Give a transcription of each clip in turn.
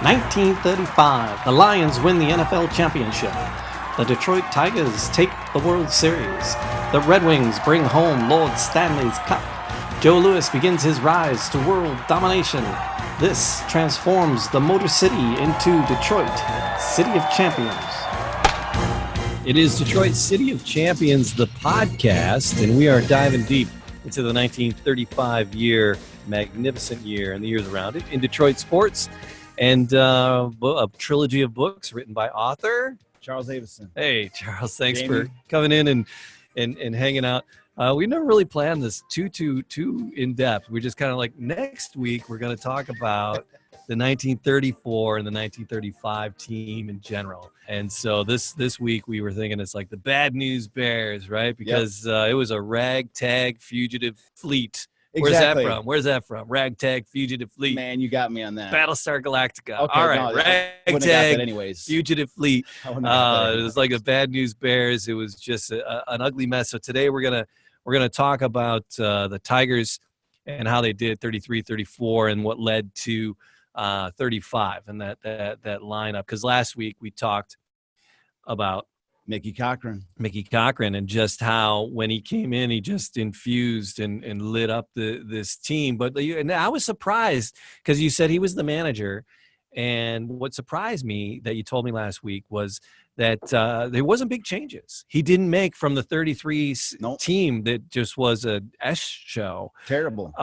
1935, the Lions win the NFL championship. The Detroit Tigers take the World Series. The Red Wings bring home Lord Stanley's Cup. Joe Louis begins his rise to world domination. This transforms the Motor City into Detroit, City of Champions. It is Detroit City of Champions, the podcast, and we are diving deep into the 1935 year, magnificent year, and the years around it in Detroit sports, and a trilogy of books written by author Charles Avison. Hey, Charles, thanks Jamie. for coming in and hanging out. We never really planned this too in depth. We're just kind of like, next week we're going to talk about the 1934 and the 1935 team in general. And so this week we were thinking it's like the Bad News Bears, right? Because it was a ragtag fugitive fleet. Exactly. Where's that from? Ragtag fugitive fleet. Man, you got me on that. Battlestar Galactica. Okay, all right, no, I wouldn't have got that ragtag anyways. fugitive fleet. I wouldn't have got that It anyways. was like a Bad News Bears. It was just an ugly mess. So today we're gonna talk about the Tigers and how they did 33, 34, and what led to 35 and that lineup. Because last week we talked about Mickey Cochran and just how when he came in, he just infused and lit up this team. And I was surprised because you said he was the manager. And what surprised me that you told me last week was that there wasn't big changes. He didn't make from the 33 Nope. team that just was a S show. Terrible.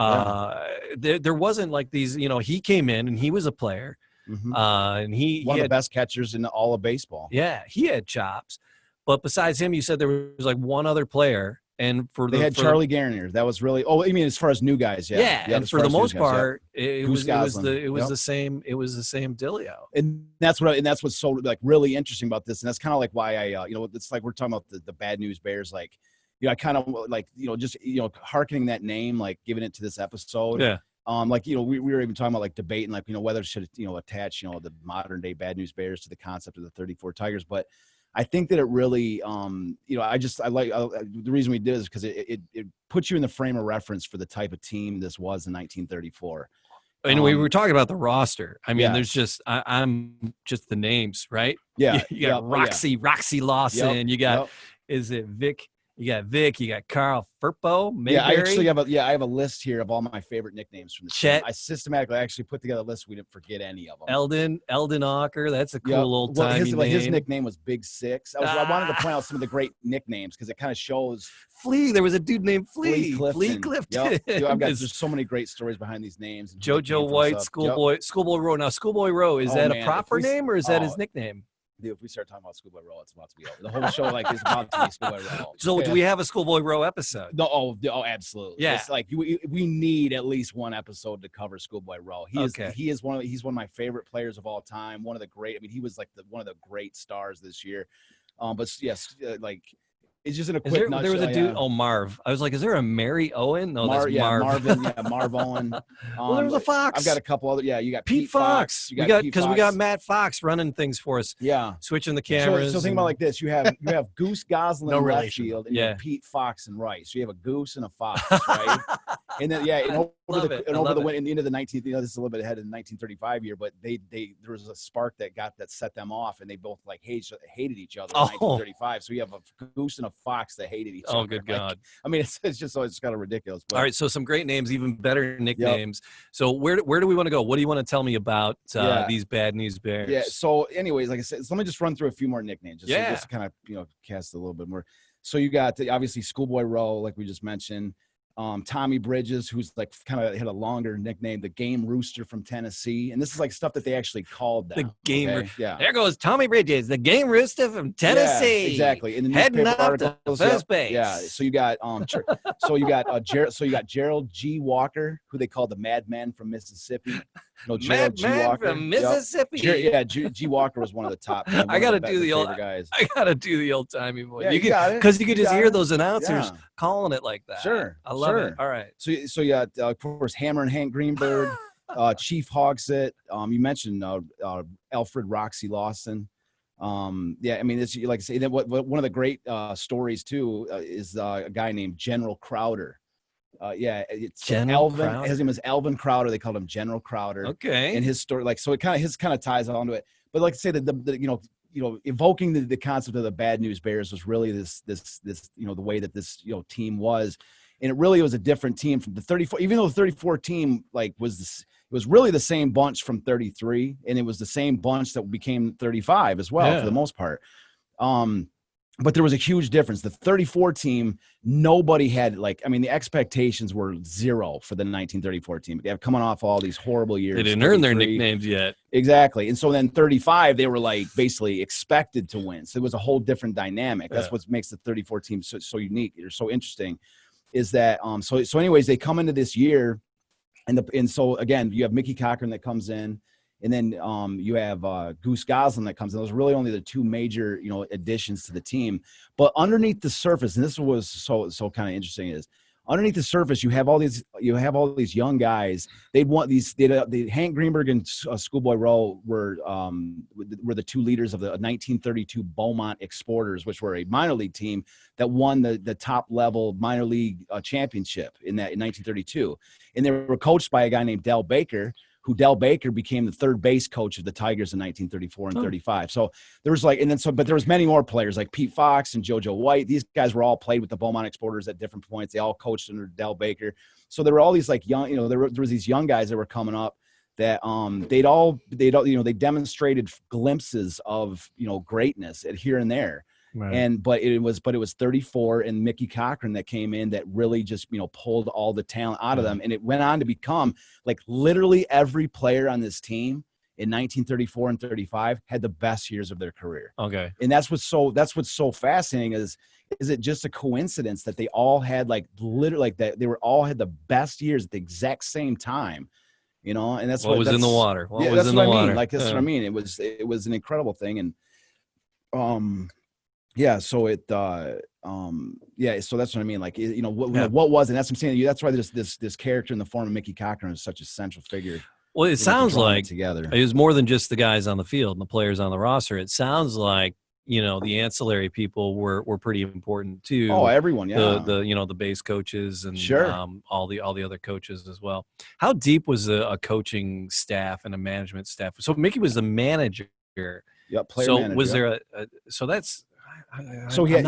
There wasn't like these, he came in and he was a player. Mhm. And he One of had, the best catchers in all of baseball. yeah, he had chops. But besides him, you said there was like one other player. And They had Charlie Garnier. That was really. Oh, I mean, as far as new guys, yeah. And as for far the as new most guys, part, it was Goslin. the same. It was the same dealio. And that's what's so like really interesting about this, and that's kind of like why I it's like we're talking about the Bad News Bears, like I kind of like just hearkening that name, like giving it to this episode. Yeah. Like we were even talking about like debating like whether it should attach the modern day Bad News Bears to the concept of the 34 Tigers, but I think that it really I like the reason we did is because it puts you in the frame of reference for the type of team this was in 1934. And we were talking about the roster. I mean, yeah. there's just I'm just the names, right? Yeah, You got Roxy Lawson. You got is it Vic? You got Vic. You got Carl Firpo. Mayberry. Yeah, I actually have I have a list here of all my favorite nicknames from the Chet. team. I systematically actually put together a list. We didn't forget any of them. Eldon Ocker. That's a cool old timey name. His nickname was Big Six. I wanted to point out some of the great nicknames because it kind of shows. Flea. There was a dude named Flea. Flea Clifton. Yep. There's so many great stories behind these names. JoJo White, Schoolboy Rowe. Now, Schoolboy Rowe, is that a proper name or is that his nickname? Dude, if we start talking about Schoolboy Rowe, it's about to be over. The whole show is about to be Schoolboy Rowe. So do we have a Schoolboy Rowe episode? No, oh, absolutely. Yeah. It's like we need at least one episode to cover Schoolboy Rowe. He's one of my favorite players of all time. One of the great. I mean, he was like one of the great stars this year. But yes, like. It's just in a quick nutshell. There was a dude, Marv. I was like, is there a Mary Owen? No, that's Marv. Marvin, Marv Owen. Well, there was a Fox. I've got a couple other. Yeah, you got Pete Fox. We got Matt Fox running things for us. Yeah, switching the cameras. So think about it like this: you have Goose Goslin in left field, and you have Pete Fox in right. So you have a goose and a fox, right? And then over the end of the 19th. This is a little bit ahead of the 1935 year, but there was a spark that set them off, and they both like hated each other in 1935. So you have a goose and a fox that hated each other. Oh, good God. I mean, it's kind of ridiculous. But. All right, so some great names, even better nicknames. Yep. So where do we want to go? What do you want to tell me about these Bad News Bears? Yeah, so anyways, like I said, so let me just run through a few more nicknames. Just to kind of cast a little bit more. So you got, obviously, Schoolboy Rowe, like we just mentioned. Tommy Bridges, who's like kind of had a longer nickname, the Game Rooster from Tennessee, and this is like stuff that they actually called them. The Game, okay? Yeah. There goes Tommy Bridges, the Game Rooster from Tennessee. Yeah, exactly. In the heading up articles, to first base. Yeah. So you got Gerald G. Walker, who they called the Madman from Mississippi. No, Gerald G. Walker from Mississippi. G. Walker was one of the top. I got to do the old guys. I got to do the old timey voice. Yeah, because you could just hear those announcers calling it like that. Sure, I love it. All right. So you got of course Hammer and Hank Greenberg, Chief Hogsett. You mentioned Alfred Roxy Lawson. I mean, it's like I say. One of the great stories too is a guy named General Crowder. It's General Alvin. Crowder? His name is Alvin Crowder. They called him General Crowder. Okay. And his story, like, so it kind of ties onto it. But like I say, the evoking the concept of the Bad News Bears was really this the way that this team was, and it really was a different team from the 34. Even though the 34 team it was really the same bunch from 33, and it was the same bunch that became 35 as well for the most part. But there was a huge difference. The 34 team, nobody had the expectations were zero for the 1934 team. They have coming off all these horrible years. They didn't earn their nicknames yet. Exactly. And so then 35, they were basically expected to win. So it was a whole different dynamic. That's what makes the 34 team so unique. They're so interesting is that, so anyways, they come into this year and so again, you have Mickey Cochran that comes in. And then you have Goose Goslin that comes in. Those are really only the two major, additions to the team. But underneath the surface, and this was so kind of interesting, is underneath the surface you have all these young guys. Hank Greenberg and Schoolboy Rowe were the two leaders of the 1932 Beaumont Exporters, which were a minor league team that won the top level minor league championship in 1932, and they were coached by a guy named Del Baker. Del Baker became the third base coach of the Tigers in 1934 and 35. So there was but there was many more players like Pete Fox and JoJo White. These guys were all played with the Beaumont Exporters at different points. They all coached under Del Baker. So there were all these young, there was these young guys that were coming up that they demonstrated glimpses of, greatness at here and there. Right. But it was 34 and Mickey Cochran that came in that really just, pulled all the talent out of them. And it went on to become literally every player on this team in 1934 and 35 had the best years of their career. Okay. And that's what's so fascinating is it just a coincidence that they all had literally they were all had the best years at the exact same time, and that's what was in the water. What was in the water? That's what I mean. It was an incredible thing. And, yeah. So so that's what I mean. What was, and that's what I'm saying. That's why there's this character in the form of Mickey Cochran is such a central figure. Well, it sounds like together. It was more than just the guys on the field and the players on the roster. It sounds like, the ancillary people were pretty important too. Oh, everyone. Yeah. The base coaches and sure. all the other coaches as well. How deep was a coaching staff and a management staff? So Mickey was the manager. Yeah. Player so manager. Was there so that's, we had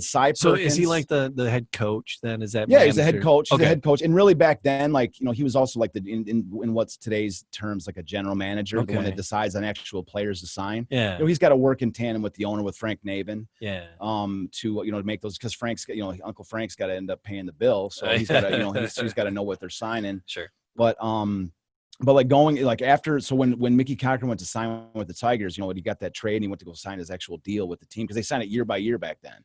Cy Perkins. So is he like the head coach then? Is that he's the head coach. He's okay. the head coach. And really back then, he was also in what's today's terms like a general manager, the one that decides on actual players to sign. Yeah. He's got to work in tandem with the owner, with Frank Navin. Yeah. To make those, because Frank's Uncle Frank's got to end up paying the bill, so he's got to he's got to know what they're signing. Sure. But after, so when Mickey Cochran went to sign with the Tigers, when he got that trade and he went to go sign his actual deal with the team, because they signed it year by year back then.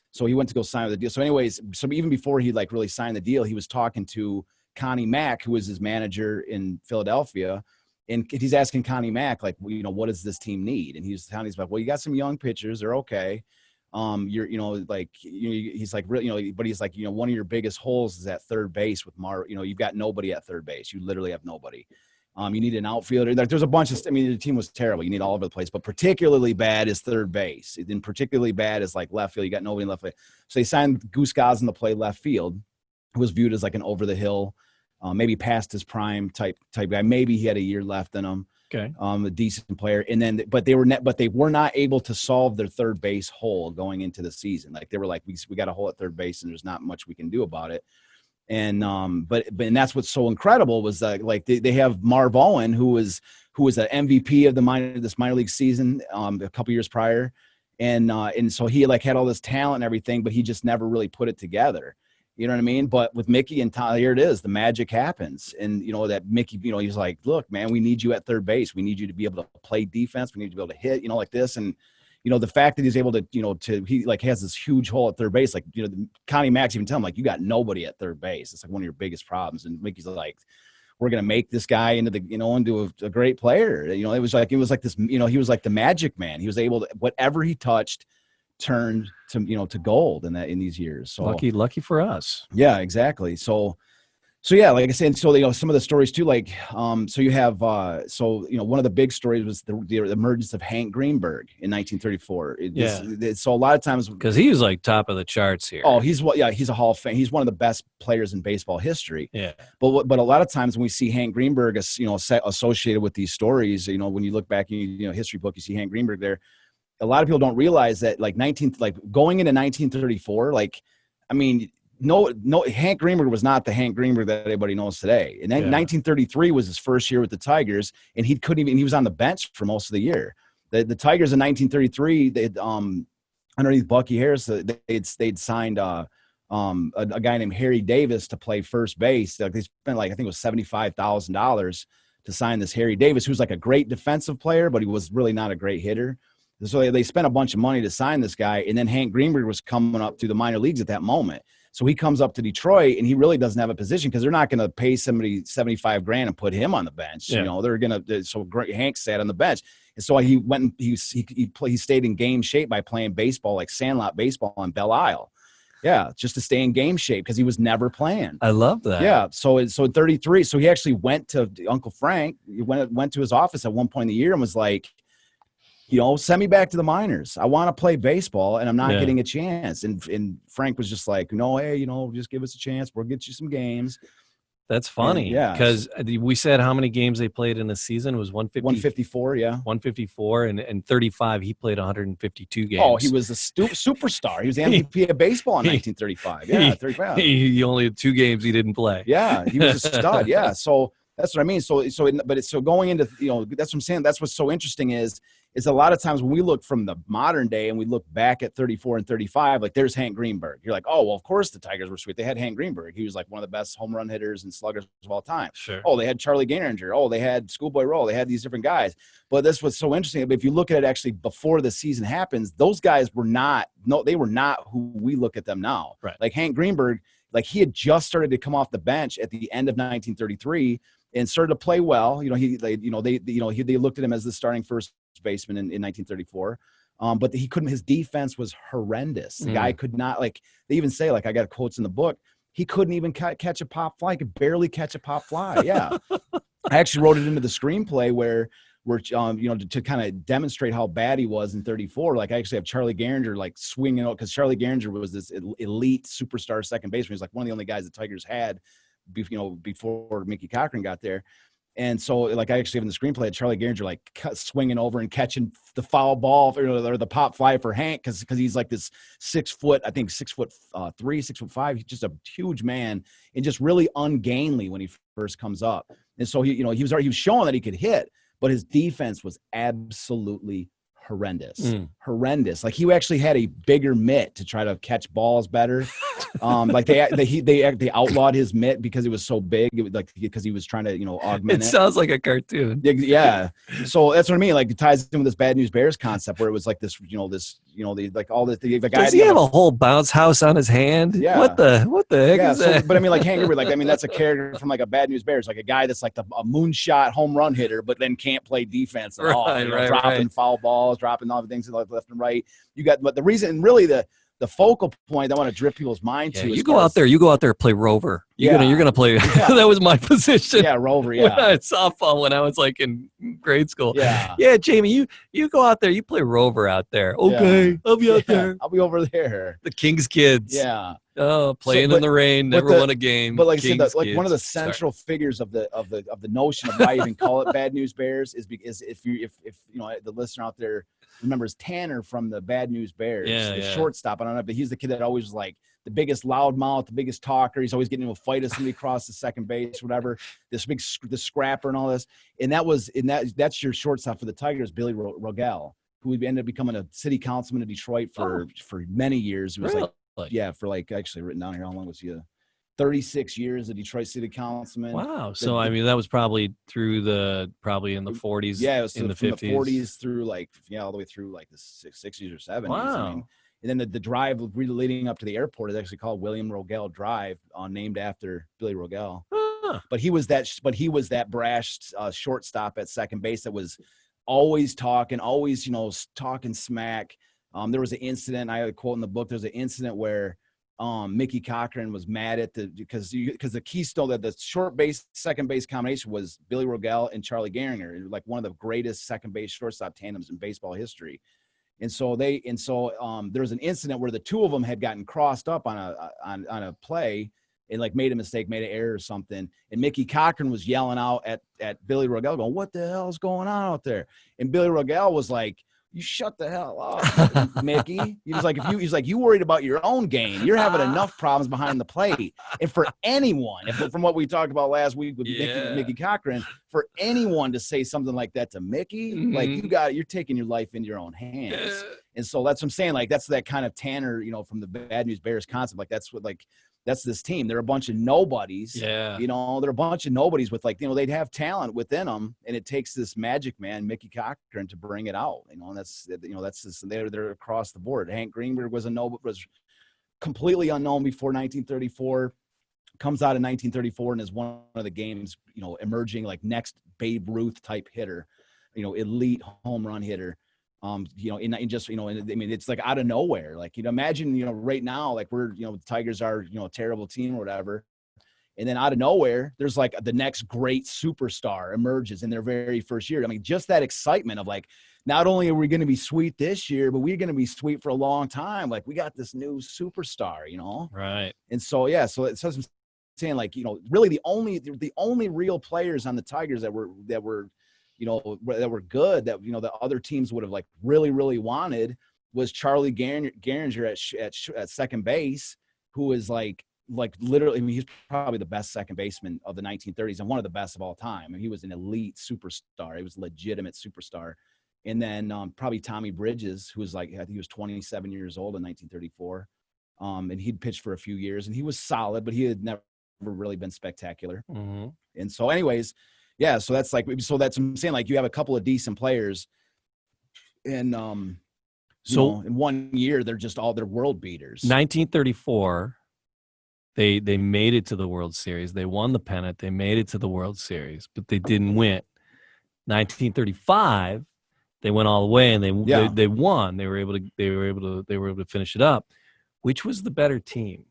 So he went to go sign with the deal. So anyways, even before he really signed the deal, he was talking to Connie Mack, who was his manager in Philadelphia. And he's asking Connie Mack, what does this team need? And he's like, well, you got some young pitchers. They're okay. He's like, really, but he's like, one of your biggest holes is at third base with you've got nobody at third base. You literally have nobody. You need an outfielder. There's a bunch of, the team was terrible. You need all over the place, but particularly bad is third base. And particularly bad is left field. You got nobody in left field. So they signed Goose Goslin to play left field, who was viewed as an over the hill, maybe past his prime type guy. Maybe he had a year left in him. Okay. A decent player. And then, but they were not able to solve their third base hole going into the season. They were like, we got a hole at third base and there's not much we can do about it. And, but that's what's so incredible was they have Marv Owen, who was an MVP of this minor league season, a couple years prior. And so he had all this talent and everything, but he just never really put it together. You know what I mean? But with Mickey and Tyler, here it is. The magic happens. And, that Mickey, he's like, look, man, we need you at third base. We need you to be able to play defense. We need you to be able to hit, like this. And, the fact that he's able to, he has this huge hole at third base. Connie Mack even tell him, you got nobody at third base. It's one of your biggest problems. And Mickey's like, we're going to make this guy into into a great player. It was like this, he was like the magic man. He was able to, whatever he touched, turned to to gold in these years. So lucky for us. Yeah, exactly. So So yeah, like I said, so some of the stories too, like so you have one of the big stories was the emergence of Hank Greenberg in 1934. So a lot of times because he was like top of the charts here. Oh, he's a Hall of Fame. He's one of the best players in baseball history. Yeah. But a lot of times when we see Hank Greenberg, associated with these stories, when you look back in history book, you see Hank Greenberg there. A lot of people don't realize that going into 1934, no, Hank Greenberg was not the Hank Greenberg that everybody knows today. And then 1933 was his first year with the Tigers, and he was on the bench for most of the year. The Tigers in 1933, they underneath Bucky Harris, they'd signed a guy named Harry Davis to play first base. They spent I think it was $75,000 to sign this Harry Davis, who's like a great defensive player, but he was really not a great hitter. So they spent a bunch of money to sign this guy, and then Hank Greenberg was coming up through the minor leagues at that moment. So he comes up to Detroit, and he really doesn't have a position because they're not going to pay somebody $75,000 and put him on the bench. Yeah. They're going to. So Hank sat on the bench, and so he went and he stayed in game shape by playing baseball, like sandlot baseball on Belle Isle. Yeah, just to stay in game shape because he was never playing. I love that. Yeah. So in 33, so he actually went to Uncle Frank. He went to his office at one point in the year and was like, send me back to the minors. I want to play baseball, and I'm not getting a chance. And Frank was just like, no, hey, just give us a chance. We'll get you some games. That's funny. Yeah. Because we said how many games they played in a season? It was 154, yeah. 154, and 35, he played 152 games. Oh, he was a superstar. He was the MVP of baseball in 1935. Yeah, 35. He only had 2 games he didn't play. Yeah, he was a stud. Yeah, so that's what I mean. So going into, that's what I'm saying. That's what's so interesting is a lot of times when we look from the modern day and we look back at 34 and 35, like there's Hank Greenberg. You're like, oh, well, of course the Tigers were sweet. They had Hank Greenberg. He was like one of the best home run hitters and sluggers of all time. Sure. Oh, they had Charlie Gehringer. Oh, they had Schoolboy Rowe. They had these different guys. But this was so interesting. But if you look at it actually before the season happens, those guys were not who we look at them now. Right. Like Hank Greenberg, like he had just started to come off the bench at the end of 1933 and started to play well. They looked at him as the starting first baseman in 1934. But he couldn't, his defense was horrendous. The guy could not, they even say, I got quotes in the book, he couldn't even catch a pop fly. He could barely catch a pop fly. Yeah. I actually wrote it into the screenplay where to kind of demonstrate how bad he was in 34. I actually have Charlie Gehringer swinging out, because Charlie Gehringer was this elite superstar second baseman. He's one of the only guys the Tigers had, before Mickey Cochran got there. And so, I actually have in the screenplay, Charlie Gehringer swinging over and catching the foul ball or the pop fly for Hank because he's this 6 foot, I think 6'3", 6'5". He's just a huge man and just really ungainly when he first comes up. And so he was showing that he could hit, but his defense was absolutely horrendous. He actually had a bigger mitt to try to catch balls better. They outlawed his mitt because it was so big. It was because he was trying to augment it. It sounds like a cartoon. Yeah. So that's what I mean. It ties in with this Bad News Bears concept where it was the guy. Does he have a whole bounce house on his hand? Yeah. What the heck is that? But I mean, Hank Greenberg, that's a character from a Bad News Bears, a guy that's a moonshot home run hitter, but then can't play defense at all. Dropping foul balls, dropping all the things left and right. But the reason, really, the focal point I want to drip people's mind to. You go out there, play rover. You're gonna play. Yeah. That was my position. Yeah, rover. Yeah, softball when I was in grade school. Yeah, Jamie, you go out there, you play rover out there. Okay, I'll be out there. I'll be over there. The King's kids. Yeah. Oh, playing in the rain, never won a game. But I said, one of the central figures of the notion of why you even call it Bad News Bears is because if the listener out there remembers Tanner from the Bad News Bears, the shortstop. I don't know, but he's the kid that always was the biggest loudmouth, the biggest talker. He's always getting into a fight with somebody across the second base, whatever. The scrapper and all this. And that's your shortstop for the Tigers, Billy Rogel, who ended up becoming a city councilman in Detroit for many years. It was actually written down here. How long was he? 36 years, a Detroit city councilman. Wow. So that was probably in the 40s. Yeah, it was in the 50s. The 40s through all the way through the 60s or 70s. Wow. I mean, and then the drive really leading up to the airport is actually called William Rogel Drive, named after Billy Rogel. Huh. But he was that brash shortstop at second base that was always talking smack. There was an incident, I had a quote in the book. There's an incident where Mickey Cochran was mad at because the keystone, that the short base, second base combination was Billy Rogel and Charlie Gehringer, like one of the greatest second base shortstop tandems in baseball history. And so there was an incident where the two of them had gotten crossed up on a play and like made a mistake, made an error or something. And Mickey Cochran was yelling out at Billy Rogel, going, "What the hell is going on out there?" And Billy Rogel was like, "You shut the hell up, Mickey." He was like, you worried about your own game. You're having enough problems behind the plate. And for anyone, from what we talked about last week with Mickey Cochran, for anyone to say something like that to Mickey, like you're taking your life into your own hands. And so that's what I'm saying. Like, that's that kind of Tanner, from the Bad News Bears concept. Like, that's this team. They're a bunch of nobodies. Yeah. They're a bunch of nobodies with they'd have talent within them, and it takes this magic man, Mickey Cochran, to bring it out. And that's this. They're across the board. Hank Greenberg was completely unknown before 1934. Comes out in 1934 and is one of the game's emerging like next Babe Ruth type hitter, elite home run hitter. It's like out of nowhere. Like, imagine, right now, like we're, the Tigers are, a terrible team or whatever. And then out of nowhere, there's like the next great superstar emerges in their very first year. I mean, just that excitement of like, not only are we going to be sweet this year, but we're going to be sweet for a long time. Like, we got this new superstar, Right. And so, yeah, so it's I'm saying, like, really the only real players on the Tigers that were good, that the other teams would have like really, really wanted, was Charlie Gehringer at second base, who was like literally, I mean, he's probably the best second baseman of the 1930s and one of the best of all time. I mean, he was an elite superstar. He was a legitimate superstar. And then probably Tommy Bridges, who was like, I think he was 27 years old in 1934. And he'd pitched for a few years, and he was solid, but he had never really been spectacular. Mm-hmm. And so anyways, yeah, so that's I'm saying, like, you have a couple of decent players, and in 1 year they're world beaters. 1934, they made it to the World Series. They won the pennant. They made it to the World Series, but they didn't win. 1935, they went all the way, and they won. They were able to finish it up. Which was the better team?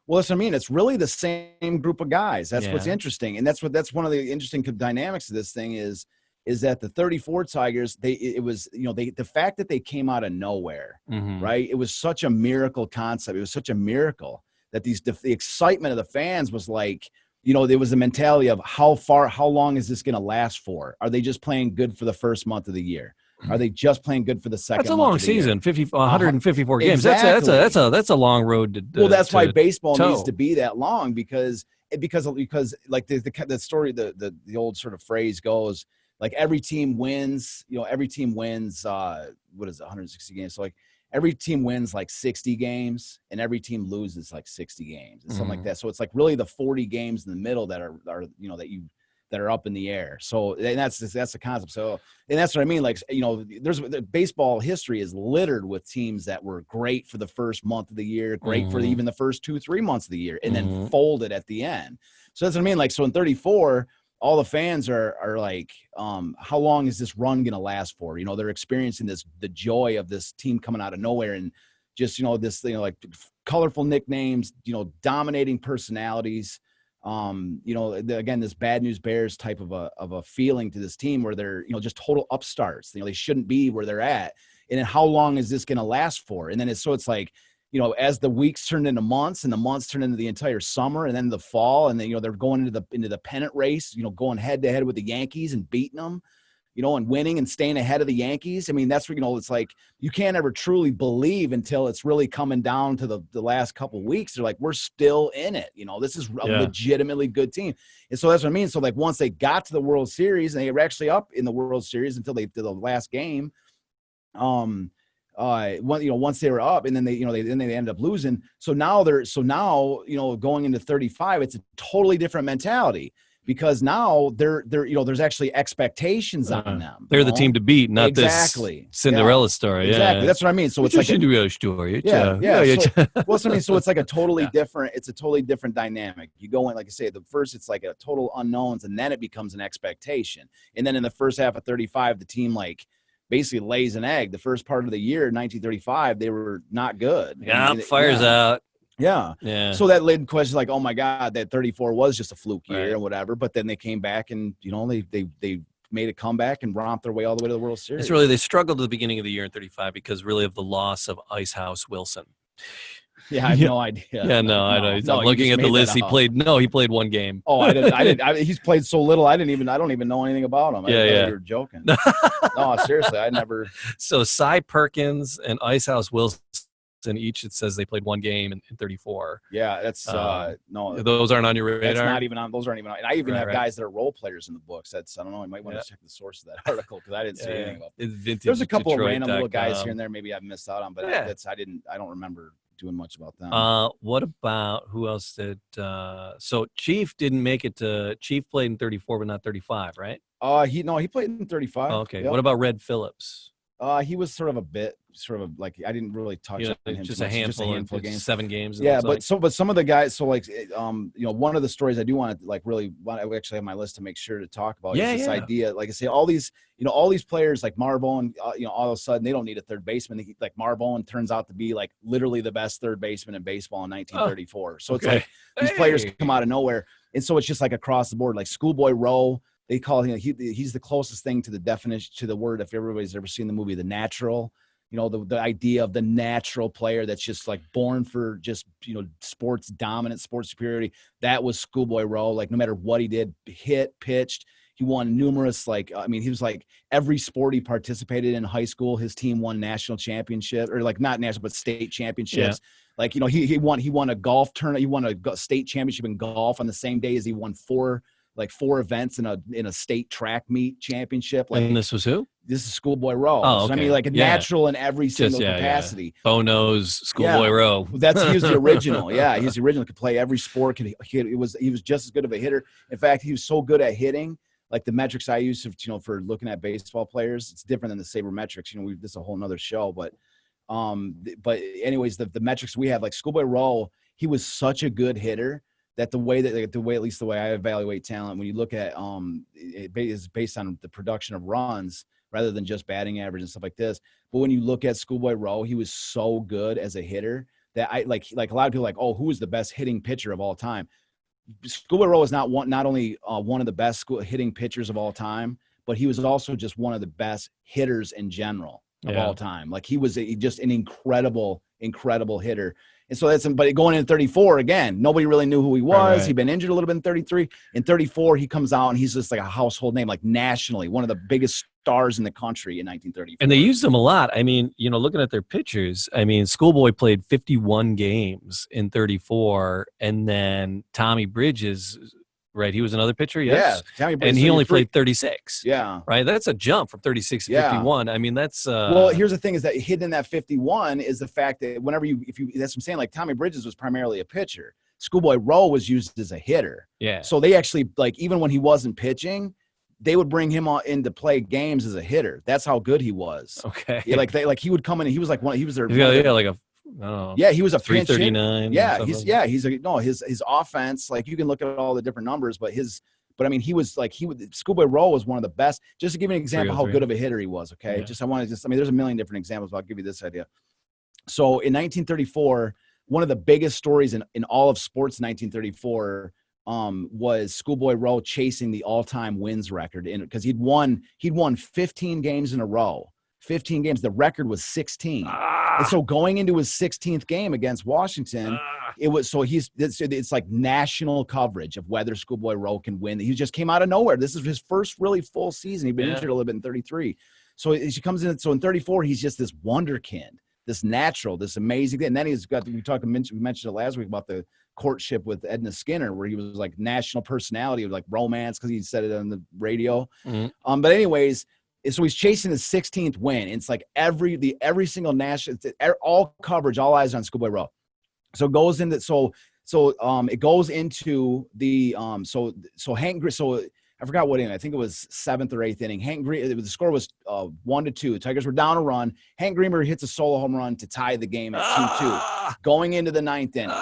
Well, that's what I mean. It's really the same group of guys. That's what's interesting. And that's one of the interesting dynamics of this thing is that the 34 Tigers, the fact that they came out of nowhere, right? It was such a miracle concept. It was such a miracle that the excitement of the fans was like, there was a mentality of how long is this going to last for? Are they just playing good for the first month of the year? Are they just playing good for the second? That's a long season, 154 games. Exactly. That's a long road to. Well, that's why baseball needs to be that long, because like the story, the old sort of phrase goes, like, every team wins. Every team wins. What is it, 160 games? So like every team wins like 60 games, and every team loses like 60 games, and something like that. So it's like really the 40 games in the middle that are that are up in the air. So, and that's the concept. So, and that's what I mean. Like, the baseball history is littered with teams that were great for the first month of the year, great for even the first 2-3 months of the year, and then folded at the end. So that's what I mean. Like, so in 34, all the fans are like, how long is this run going to last for? They're experiencing the joy of this team coming out of nowhere, and just, this, like, colorful nicknames, dominating personalities. Again, this Bad News Bears type of a feeling to this team, where they're, just total upstarts. They shouldn't be where they're at. And then how long is this going to last for? And then it's like, as the weeks turn into months, and the months turn into the entire summer, and then the fall, and then, they're going into the pennant race, going head to head with the Yankees and beating them, and winning and staying ahead of the Yankees. I mean, that's where, it's like, you can't ever truly believe until it's really coming down to the last couple of weeks. They're like, we're still in it. This is a legitimately good team. And so that's what I mean. So, like, once they got to the World Series, and they were actually up in the World Series until they did the last game, once they were up, and then they ended up losing. So now going into 35, it's a totally different mentality, because now they're there's actually expectations on them. They're the team to beat, not this Cinderella story. Exactly. Yeah. That's what I mean. So it's like Cinderella story. So, I mean, so it's like a totally different. It's a totally different dynamic. You go in, like I say, the first, it's like a total unknowns, and then it becomes an expectation. And then in the first half of 35, the team, like, basically lays an egg. The first part of the year, 1935, they were not good. Yeah, fires out. Yeah. Yeah. So that led questions like, oh my God, that 34 was just a fluke year Right. or whatever. But then they came back and, they made a comeback and romped their way all the way to the World Series. It's really, they struggled at the beginning of the year in 35 because really of the loss of Icehouse Wilson. Yeah, I have no idea. Yeah, no, I know. No, I'm looking at the list. He played one game. Oh, he's played so little. I don't even know anything about him. I thought you were joking. No, seriously, I never. So Cy Perkins and Icehouse Wilson, each, it says they played one game in 34. Yeah, that's no. Those aren't on your radar. That's not even on. Those aren't even on. And I even have guys that are role players in the books. I don't know. I might want to check the source of that article because I didn't see anything about that. There's a couple of random little guys here and there. Maybe I've missed out on, but I don't remember doing much about them. What about who else did? So Chief didn't make it to. Chief played in 34, but not 35, right? He played in 35. Okay. Yep. What about Red Phillips? He was sort of like I didn't really touch on him. Just a handful of games. 7 games. Yeah, but some of the guys. So like, one of the stories I do want to I actually have my list to make sure to talk about. Is this idea, like I say, all these players like Marv Owen, all of a sudden they don't need a third baseman. Like Marv Owen turns out to be like literally the best third baseman in baseball in 1934. So it's like these players come out of nowhere, and so it's just like across the board. Like Schoolboy Rowe. They call him, he's the closest thing to the definition, to the word, if everybody's ever seen the movie The Natural, the idea of the natural player that's just like born for just, sports dominance, sports superiority. That was Schoolboy Rowe. Like no matter what he did, hit, pitched, he won numerous, he was like every sport he participated in high school, his team won national championship, or like not national, but state championships. Yeah. Like, he won a golf tournament. He won a state championship in golf on the same day as he won four events in a state track meet championship. Like, and this was who? This is Schoolboy Rowe. Oh, okay. So, natural in every single capacity. Yeah. Bono's Schoolboy Rowe. He was the original. Yeah, he was the original. Could play every sport. He was just as good of a hitter. In fact, he was so good at hitting. Like the metrics I use, for looking at baseball players, it's different than the sabermetrics. This is a whole nother show, but anyways, the metrics we have, like Schoolboy Rowe, he was such a good hitter that at least the way I evaluate talent, when you look at it is based on the production of runs rather than just batting average and stuff like this. But when you look at Schoolboy Rowe, he was so good as a hitter that I like a lot of people like, oh, who is the best hitting pitcher of all time? Schoolboy Rowe is not only one of the best hitting pitchers of all time, but he was also just one of the best hitters in general of all time. Like he was just an incredible hitter. And so but going into 34, again, nobody really knew who he was. Right. He'd been injured a little bit in 33. In 34, he comes out and he's just like a household name, like nationally, one of the biggest stars in the country in 1934. And they used him a lot. Looking at their pictures, Schoolboy played 51 games in 34. And then Tommy Bridges, right? He was another pitcher, yes? Yeah. And he only played 36. Yeah. Right? That's a jump from 36 to 51. That's... Well, here's the thing is that hidden in that 51 is the fact that whenever that's what I'm saying, like Tommy Bridges was primarily a pitcher. Schoolboy Rowe was used as a hitter. Yeah. So they actually, like, even when he wasn't pitching, they would bring him on in to play games as a hitter. That's how good he was. Okay. Yeah, he would come in and he was like he was their... he was a 339. His offense, like you can look at all the different numbers, but Schoolboy Rowe was one of the best. Just to give you an example how good of a hitter he was. Okay. Yeah. There's a million different examples, but I'll give you this idea. So in 1934, one of the biggest stories in all of sports in 1934 was Schoolboy Rowe chasing the all-time wins record because he'd won 15 games in a row. 15 games. The record was 16. And so going into his 16th game against Washington, it's like national coverage of whether Schoolboy Rowe can win. He just came out of nowhere. This is his first really full season. He'd been injured a little bit in 33. So he comes in. So in 34, he's just this wonderkind, this natural, this amazing thing. And then he's got, we mentioned it last week about the courtship with Edna Skinner, where he was like national personality of like romance because he said it on the radio. Mm-hmm. But anyways, so he's chasing his 16th win. It's like every single national, all coverage, all eyes on Schoolboy Rowe. So it goes into it goes into the Hank. So I forgot what inning. I think it was 7th or 8th inning. Hank Green. The score was 1-2. The Tigers were down a run. Hank Greenberg hits a solo home run to tie the game at 2-2, going into the 9th inning.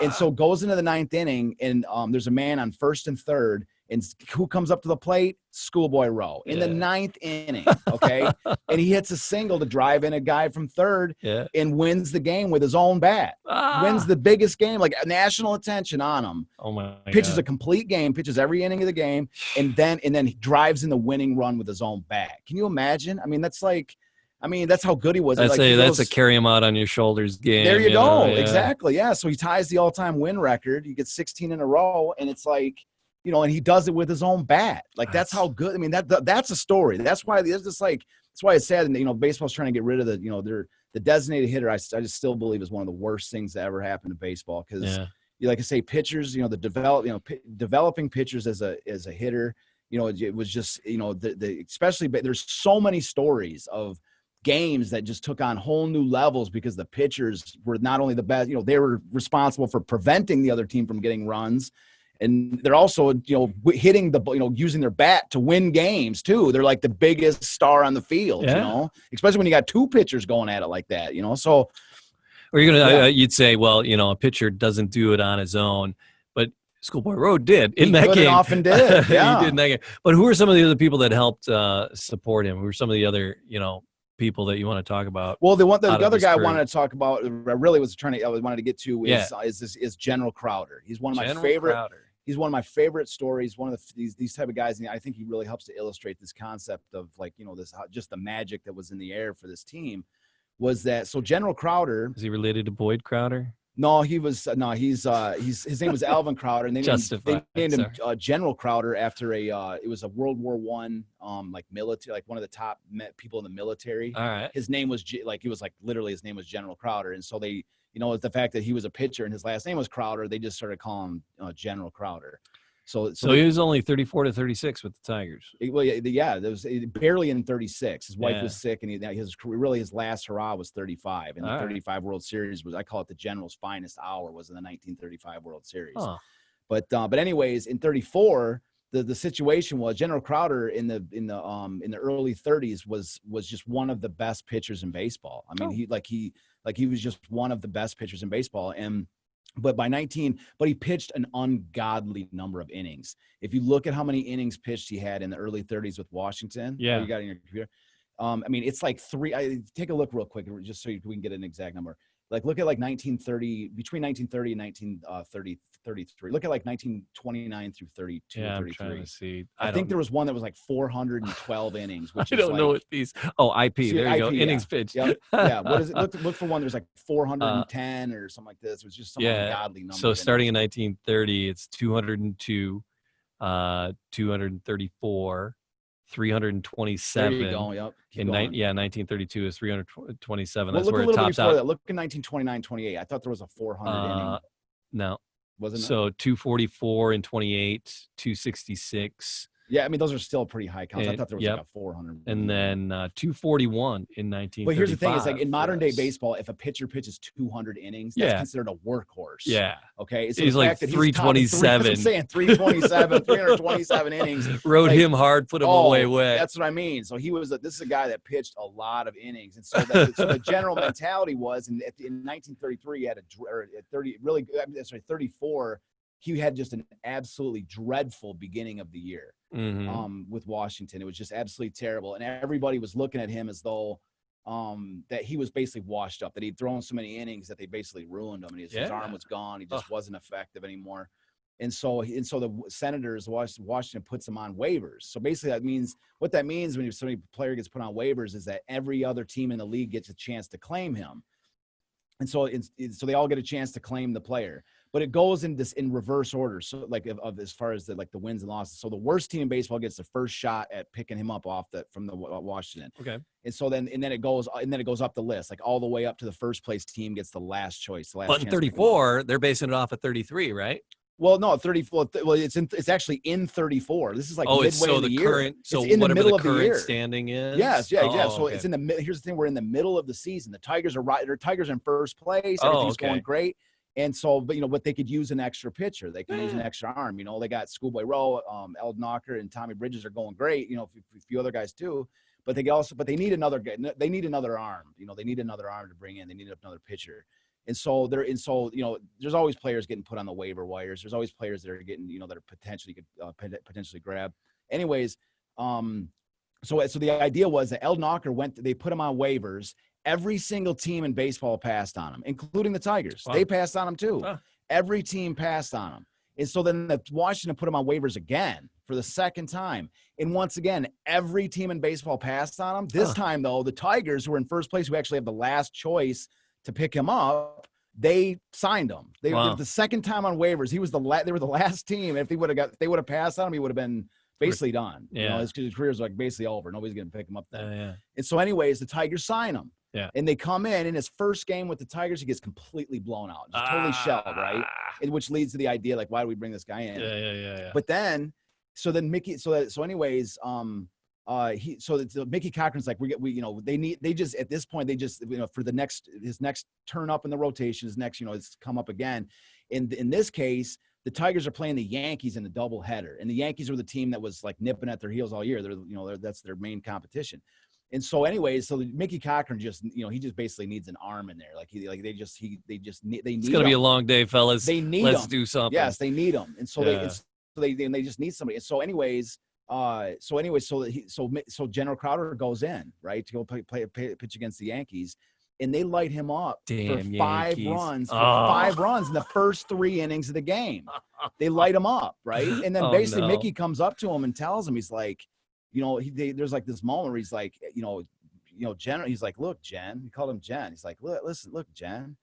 And so goes into the 9th inning, and there's a man on 1st and 3rd. And who comes up to the plate? Schoolboy Rowe in the 9th inning. Okay. And he hits a single to drive in a guy from third and wins the game with his own bat. Wins the biggest game, like national attention on him. Oh my Pitches God. a complete game, pitches every inning of the game, and then he drives in the winning run with his own bat. Can you imagine? I mean, that's how good he was. That's a carry him out on your shoulders game. There you go. Yeah. Exactly. Yeah. So he ties the all-time win record. He gets 16 in a row, and it's like, and he does it with his own bat. Like that's how good. I mean, that's a story. That's why that's why it's sad. And baseball's trying to get rid of the designated hitter. I just still believe is one of the worst things that ever happened to baseball because, like I say, pitchers. Developing pitchers as a hitter. It was just especially. But there's so many stories of games that just took on whole new levels because the pitchers were not only the best. They were responsible for preventing the other team from getting runs. And they're also, hitting using their bat to win games too. They're like the biggest star on the field, especially when you got two pitchers going at it like that, so. Or you're going to, you'd say, well, a pitcher doesn't do it on his own, but Schoolboy Rowe did in that game. Often did. Yeah. He did in that game. But who are some of the other people that helped support him? Who are some of the other, people that you want to talk about? Well, the other guy I wanted to talk about, I really wanted to get to is General Crowder. He's one of my favorite. He's one of my favorite stories. One of these type of guys, and I think he really helps to illustrate this concept of this just the magic that was in the air for this team. Was that so? General Crowder, is he related to Boyd Crowder? No, his name was Alvin Crowder, and they named him General Crowder after it was a World War I military, like one of the top people in the military. All right, his name was literally his name was General Crowder, and so they. The fact that he was a pitcher and his last name was Crowder, they just started calling him General Crowder. So he was only 34 to 36 with the Tigers. There was barely in 36. His wife was sick, and his last hurrah was 35. And the 35 World Series I call it the General's finest hour, was in the 1935 World Series. Huh. But anyways, in 34. The situation was General Crowder in the early 30s was just one of the best pitchers in baseball. I mean, he was just one of the best pitchers in baseball. But he pitched an ungodly number of innings. If you look at how many innings pitched he had in the early 30s with Washington, you got it in your computer. It's like take a look real quick just so we can get an exact number. Like look at between 1930 and 1933. Look at 1929 through 32, yeah, 33. I'm trying to see. I think there was one that was 412 innings. Which I don't know what these. Oh, IP. There you go. Innings pitched. Yep. Yeah. What is it? Look for one. There's 410 or something like this. It was just some ungodly number. So starting in 1930, it's 202, 234. 327. There you go. Yep. 1932 is 327. That's look where a it tops out. That. Look in 1929, 28. I thought there was a 400 inning. No. Wasn't it? So 244 and 28, 266. Yeah, I mean, those are still pretty high counts. I thought there was a 400. And then 241 in 1935. But here's the thing: is in modern day baseball, if a pitcher pitches 200 innings, that's considered a workhorse. Yeah. Okay. So he's like 327. I'm saying 327, 327 innings. Rode him hard, put him away. That's what I mean. So this is a guy that pitched a lot of innings, and so the general mentality was, in 1933, he had 34. He had just an absolutely dreadful beginning of the year. Mm-hmm. With Washington. It was just absolutely terrible. And everybody was looking at him as though that he was basically washed up, that he'd thrown so many innings that they basically ruined him. And his arm was gone. He just wasn't effective anymore. And so the Senators, Washington puts him on waivers. So basically what that means when somebody player gets put on waivers is that every other team in the league gets a chance to claim him. And so they all get a chance to claim the player. But it goes in reverse order. So as far as the wins and losses. So the worst team in baseball gets the first shot at picking him up from the Washington. Okay. And so then it goes up the list, all the way up to the first place team gets the last choice. But in 34, they're basing it off of 33, right? Well, no, 34. Well, it's actually in 34. This is midway in the year. Current. So it's in the middle of the year. Standing is. Yes, yeah. So okay. It's in the. Here's the thing: we're in the middle of the season. The Tigers are right. Their Tigers are in first place. Everything's going great. And so, but they could use an extra pitcher. They can use an extra arm. They got Schoolboy Rowe, Eldon Knocker, and Tommy Bridges are going great. A few other guys too. But they need another guy. They need another arm. They need another arm to bring in. They need another pitcher. And so there's always players getting put on the waiver wires. There's always players that are getting, that are potentially grab. Anyways, so the idea was that Knocker they put him on waivers. Every single team in baseball passed on him, including the Tigers. Wow. They passed on him too. Every team passed on him. And so then Washington put him on waivers again for the second time. And once again, every team in baseball passed on him. This time, though, the Tigers, who were in first place, who actually have the last choice to pick him up, they signed him. They were the second time on waivers. They were the last team. If they would have passed on him, he would have been basically done. Yeah. His career is like basically over. Nobody's going to pick him up there. Yeah. And so anyways, the Tigers sign him. Yeah. And they come in his first game with the Tigers, he gets completely blown out, just totally shelled, right? And which leads to the idea, like, why do we bring this guy in? Yeah. But then, Mickey, anyways, Mickey Cochran's like, at this point, for his next turn up in the rotation, it's come up again. In this case, the Tigers are playing the Yankees in the doubleheader, and the Yankees were the team that was like nipping at their heels all year. That's their main competition. And so anyways, Mickey Cochran just, he just basically needs an arm in there. They need It's going to be a long day, fellas. They need Let's him. do something. Yes, they need him. And so they just need somebody. And so anyways, so General Crowder goes in, right, to go pitch against the Yankees, and they light him up for 5 runs in the first 3 innings of the game. They light him up, right? And then basically Mickey comes up to him and tells him, he's like, there's like this moment where he's like, Jen, he's like, look, Jen, he called him Jen. He's like, look, Jen,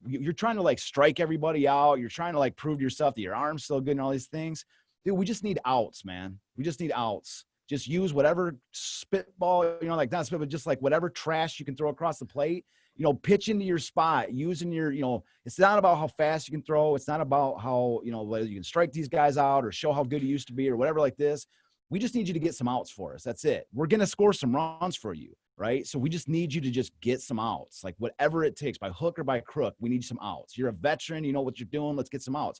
you're trying to like strike everybody out. You're trying to like prove to yourself that your arm's still good and all these things. Dude, we just need outs, man. We just need outs. Just use whatever spitball, like not spitball, but just like whatever trash you can throw across the plate, pitch into your spot, using your, it's not about how fast you can throw. It's not about how, whether you can strike these guys out or show how good you used to be or whatever like this. We just need you to get some outs for us. That's it. We're going to score some runs for you, right? So we just need you to just get some outs, like whatever it takes, by hook or by crook. We need some outs. You're a veteran. You know what you're doing. Let's get some outs.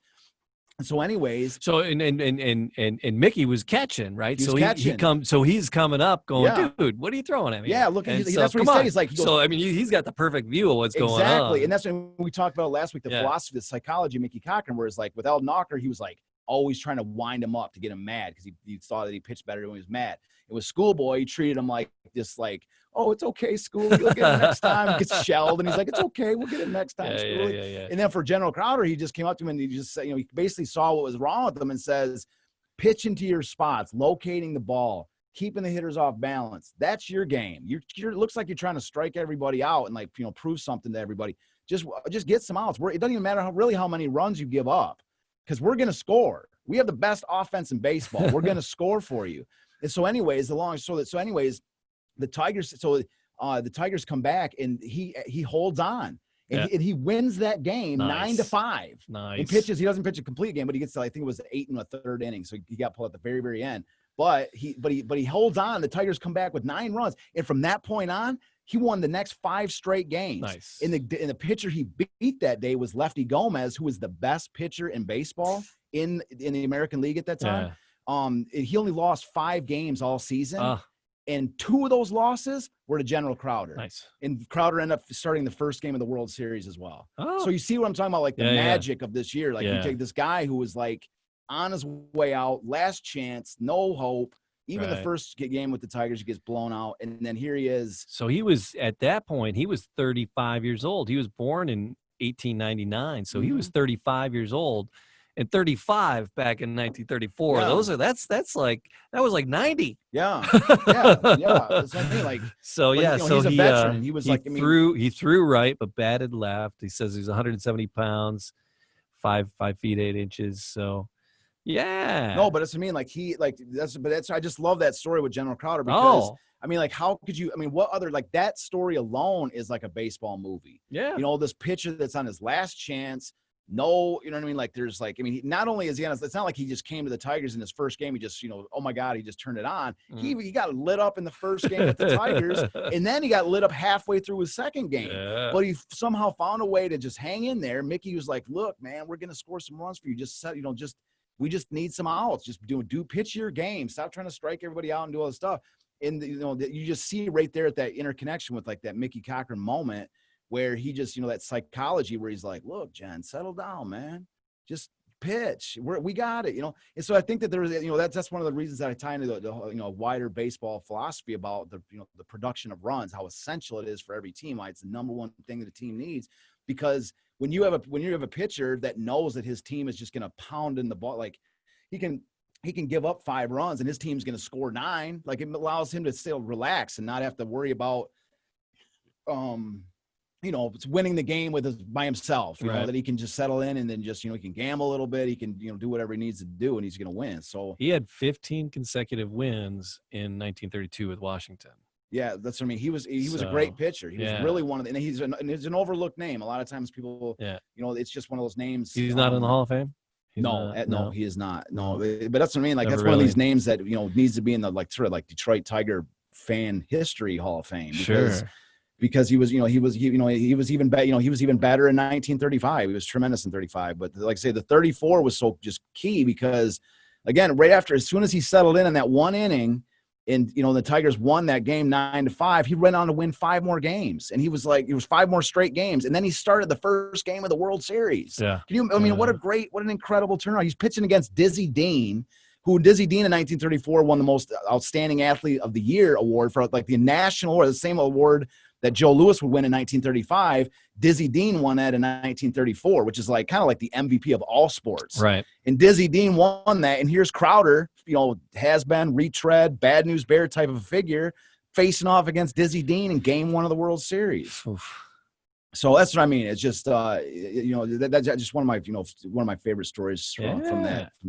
And so anyways. So, and Mickey was catching, right? So he's coming up going, dude, what are you throwing at me? Yeah, look, that's what he said. He's like, he's got the perfect view of what's going on. Exactly. And that's when we talked about last week, the philosophy, the psychology of Mickey Cochran, where it's like with Knocker, he was like, always trying to wind him up to get him mad because he saw that he pitched better when he was mad. It was Schoolboy. He treated him like this, like, oh, it's okay, School. You'll get him next time. He gets shelled, and he's like, it's okay. We'll get him next time, School. Yeah. And then for General Crowder, he just came up to him and he just said, he basically saw what was wrong with him and says, pitch into your spots, locating the ball, keeping the hitters off balance. That's your game. You're looks like you're trying to strike everybody out and like, prove something to everybody. Just get some outs. It doesn't even matter how many runs you give up, because we're going to score. We have the best offense in baseball. We're going to score for you. And so anyways, the Tigers come back and he holds on and he wins that game 9-5. Nice. He pitches. He doesn't pitch a complete game, but he gets to, I think it was 8 1/3 inning. So he got pulled at the very, very end. But he holds on. The Tigers come back with 9 runs. And from that point on, he won the next 5 straight games. Nice. And the pitcher he beat that day was Lefty Gomez, who was the best pitcher in baseball in the American League at that time. He only lost 5 games all season. And 2 of those losses were to General Crowder. Nice. And Crowder ended up starting the first game of the World Series as well. Oh. So you see what I'm talking about, like the magic of this year. Like you take this guy who was like on his way out, last chance, no hope. Even the first game with the Tigers, he gets blown out, and then here he is. So he was, at that point, he was 35 years old. He was born in 1899, so he was 35 years old, and 35 back in 1934. Yeah. That was like 90. Yeah. That's what I mean. Like, so he's a veteran. He was he threw right, but batted left. He says he's 170 pounds, 5 feet 8 inches. So. Yeah. No, but I just love that story with General Crowder because how could you, what other, like that story alone is like a baseball movie. Yeah. This pitcher that's on his last chance. No, you know what I mean? Like there's like, not only is he on it's not like he just came to the Tigers in his first game. He just, oh my God, he just turned it on. He got lit up in the first game with the Tigers, and then he got lit up halfway through his second game. Yeah. But he somehow found a way to just hang in there. Mickey was like, look, man, we're going to score some runs for you. We just need some outs. Just do pitch your game. Stop trying to strike everybody out and do all this stuff. And you just see right there at that interconnection with like that Mickey Cochran moment where he just, that psychology where he's like, look, Jen, settle down, man. Just pitch. We got it, And so I think that there's, that's one of the reasons that I tie into the wider baseball philosophy about the production of runs, how essential it is for every team. Why it's the number one thing that a team needs, because when you have a pitcher that knows that his team is just going to pound in the ball, like he can give up 5 runs and his team's going to score 9. Like it allows him to still relax and not have to worry about, it's winning the game by himself, that he can just settle in and then just, he can gamble a little bit. He can, do whatever he needs to do and he's going to win. So he had 15 consecutive wins in 1932 with Washington. Yeah, that's what I mean. He was a great pitcher. He was really one of the, and he's an overlooked name. A lot of times people, it's just one of those names. He's not in the Hall of Fame? No, he is not. No, but that's what I mean. Like that's one of these names that, needs to be in the sort of Detroit Tiger fan history Hall of Fame. Because he was even better. He was even better in 1935. He was tremendous in 35. But like I say, the 34 was so just key because, again, right after, as soon as he settled in that one inning, and the Tigers won that game 9-5. He went on to win 5 more games, and it was 5 more straight games. And then he started the first game of the World Series. Yeah, what an incredible turnaround. He's pitching against Dizzy Dean, who Dizzy Dean in 1934 won the most outstanding athlete of the year award for the national award, the same award that Joe Louis would win in 1935. Dizzy Dean won that in 1934, which is kind of like the MVP of all sports. Right. And Dizzy Dean won that. And here's Crowder, has been retread, bad news bear type of a figure, facing off against Dizzy Dean in game 1 of the World Series. Oof. So that's what I mean. It's just, that's just one of my favorite stories from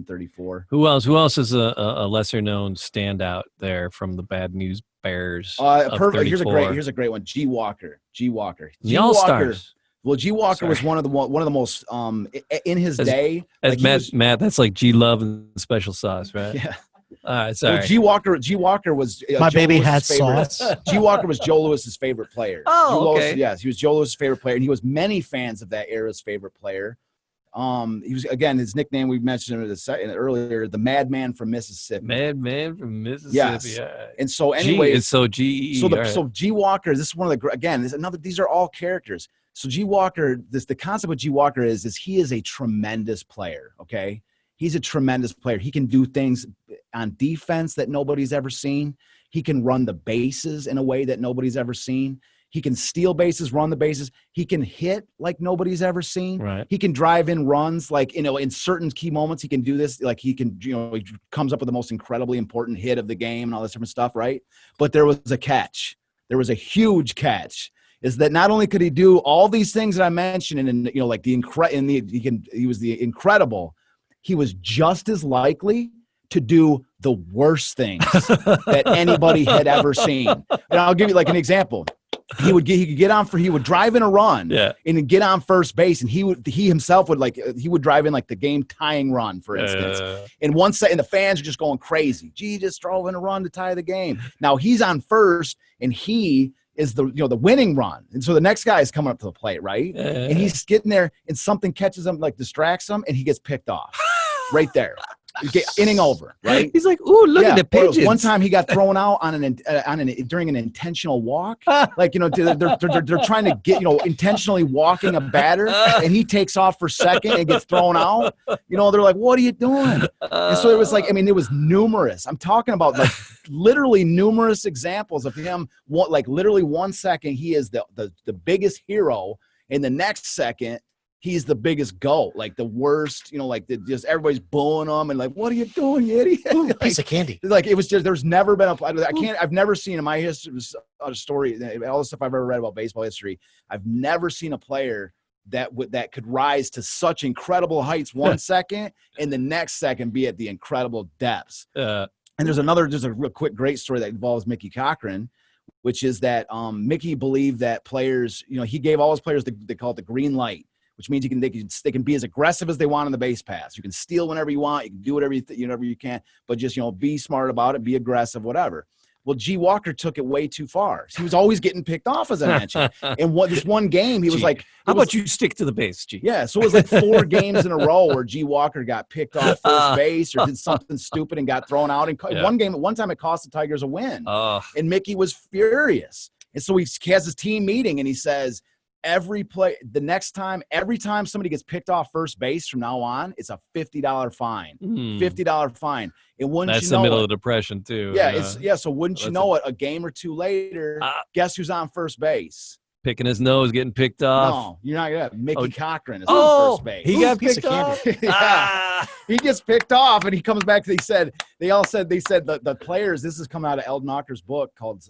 34. Who else is a lesser known standout there from the bad news bears? Perfect. Here's a great one. G. Walker. The All-Stars. Well, G. Walker was one of the most in his day. Matt, that's like G. Love and special sauce, right? Yeah. All right, sorry. Well, G. Walker was my Joe baby Lewis's had favorite. sauce. G. Walker was Joe Lewis's favorite player. Oh, okay. Yes, he was Joe Lewis's favorite player, and he was many fans of that era's favorite player. He was, again, his nickname we mentioned earlier, the Madman from Mississippi. Madman from Mississippi. Yes. Yeah. And so anyway, so G. Walker, this is one of the these are all characters. So G. Walker, the concept of G. Walker is he is a tremendous player. Okay. He's a tremendous player. He can do things on defense that nobody's ever seen. He can run the bases in a way that nobody's ever seen. He can steal bases, run the bases. He can hit like nobody's ever seen. Right. He can drive in runs in certain key moments. He can do this. Like he can, he comes up with the most incredibly important hit of the game and all this different stuff, right? But there was a catch. There was a huge catch. Is that not only could he do all these things that I mentioned, and he was the incredible. He was just as likely to do the worst things that anybody had ever seen. And I'll give you an example. He would drive in a run and get on first base, and he himself would drive in the game tying run, for instance. And the fans are just going crazy. Gee, just drove in a run to tie the game. Now he's on first, and he is the winning run. And so the next guy is coming up to the plate, right? And he's getting there, and something catches him, distracts him, and he gets picked off right there. Inning over, right? He's like, "Ooh, look at the pigeons." One time he got thrown out during an intentional walk. They're trying to get intentionally walking a batter, and he takes off for second and gets thrown out. They're like, "What are you doing?" And so it was it was numerous. I'm talking about literally numerous examples of him. Literally 1 second he is the biggest hero, and the next second he's the biggest goat, the worst, just everybody's booing him and what are you doing, you idiot? Ooh, piece of candy. It was just, there's never been I've never seen in my history, a story, all the stuff I've ever read about baseball history, I've never seen a player that could rise to such incredible heights 1 second and the next second be at the incredible depths. And there's a real quick, great story that involves Mickey Cochran, which is that Mickey believed that players, he gave all his players, they call it the green light, which means they can be as aggressive as they want on the base pass. You can steal whenever you want. You can do whatever you can, but just be smart about it, be aggressive, whatever. Well, G. Walker took it way too far. He was always getting picked off, as I mentioned. And this one game, he was how about you stick to the base, G? Yeah, so it was 4 games in a row where G. Walker got picked off first base or did something stupid and got thrown out. And one time it cost the Tigers a win. And Mickey was furious. And so he has his team meeting and he says, every time somebody gets picked off first base from now on, it's a $50 fine. $50 fine. And wouldn't That's you know the middle it, of the Depression too. So wouldn't you know it, a game or two later, guess who's on first base? Picking his nose, getting picked off. No, you're not gonna. Mickey Cochran is on first base. He got picked off. He gets picked off, and he comes back. They said the players. This has come out of Eld Knocker's book called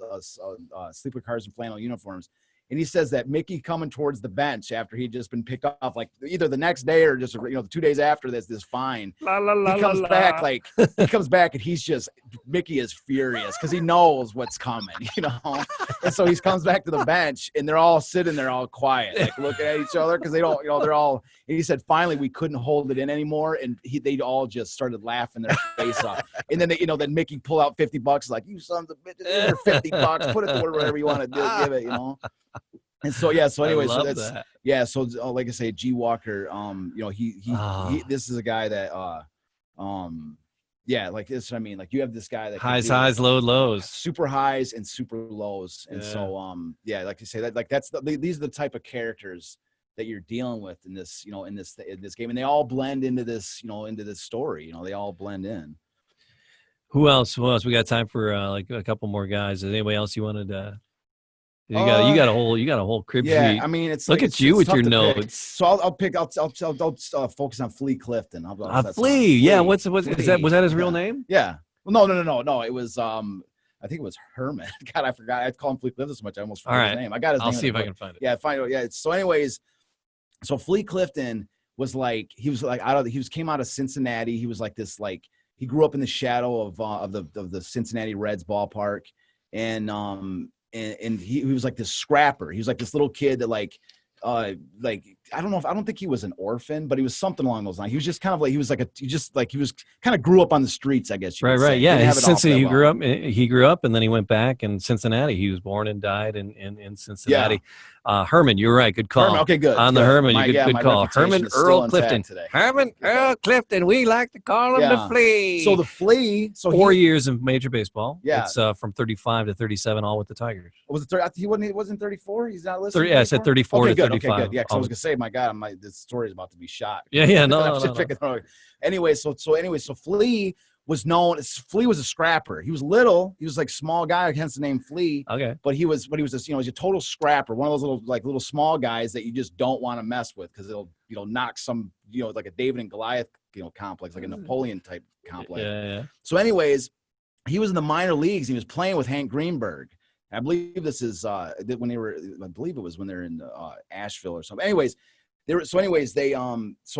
"Sleeper Cars and Flannel Uniforms," and he says that Mickey coming towards the bench after he'd just been picked off, like either the next day or just 2 days after this fine. He comes back and he's just Mickey is furious because he knows what's coming, and so he comes back to the bench and they're all sitting there all quiet, like looking at each other because they don't, they're all. And he said finally we couldn't hold it in anymore, and they all just started laughing their face off. And then then Mickey pulled out $50, like you sons of bitches, here's your $50, put it to whatever you want to do, give it, And so anyway, so that's that. So like I say, G Walker, he this is a guy that like this. I mean, like you have this guy that highs, lows, super highs and super lows, and so like you say that, like these are the type of characters that you're dealing with in this, in this game, and they all blend into this, into this story. They all blend in. Who else? We got time for like a couple more guys. Is anybody else you wanted to? You got a whole crib sheet. I mean, look at you with your notes. Pick. So I'll focus on Flea Clifton. Flea. Yeah. What's Flea. Was that his real name? Yeah. Well, no. It was I think it was Herman. God, I forgot. I call him Flea Clifton so much I almost forgot his name. I got his name. I'll see if I can find it. Yeah, find it. Yeah. So, anyways, so Flea Clifton was like he came out of Cincinnati. He was like this, like he grew up in the shadow of the Cincinnati Reds ballpark, and he was like this scrapper. He was like this little kid that like I don't think he was an orphan, but he was something along those lines. He was just kind of like he was kind of grew up on the streets, I guess. Right. Yeah. Since he grew up and then he went back in Cincinnati. He was born and died in Cincinnati. Yeah. Herman, you're right. Good call. Herman, okay, good. On the Herman, good call. Herman Earl Clifton. Herman Earl Clifton. We like to call him the Flea. So the Flea. So 4 years of Major Baseball. Yeah. It's from 35 to 37, all with the Tigers. Was it? He wasn't 34. He's not listening. I said 34 to 35. Okay, good. Yeah, because I was gonna say, my God, this story is about to be shot. Yeah. No. Anyway, so Flea was known. Flea was a scrapper. He was little. He was like small guy, hence the name Flea. Okay. But he was this, he's a total scrapper. One of those little small guys that you just don't want to mess with because it'll knock some like a David and Goliath complex, like a Napoleon type complex. Yeah. So anyways, he was in the minor leagues. He was playing with Hank Greenberg. I believe this is when they were. I believe it was when they're in Asheville or something. Anyways. So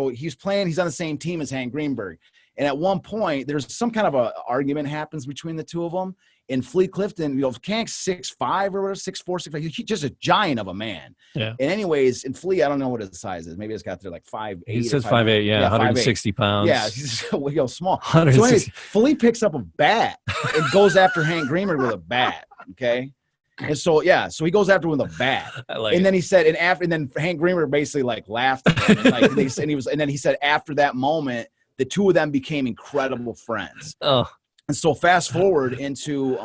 he's playing. He's on the same team as Hank Greenberg, and at one point, there's some kind of a argument happens between the two of them. And Flea Clifton, Hank's 6'5" or whatever, 6'4", 6'5". He's just a giant of a man. Yeah. And anyways, and Flea, I don't know what his size is. Maybe it's got there like 5'8". He says 5'8". Yeah, 160 pounds. Yeah, he's small. So anyways, Flea picks up a bat and goes after Hank Greenberg with a bat. Okay. And so he goes after with a bat, and then he said, and then Hank Greenberg basically like laughed at him, and then he said after that moment, the two of them became incredible friends. Oh, and so fast forward into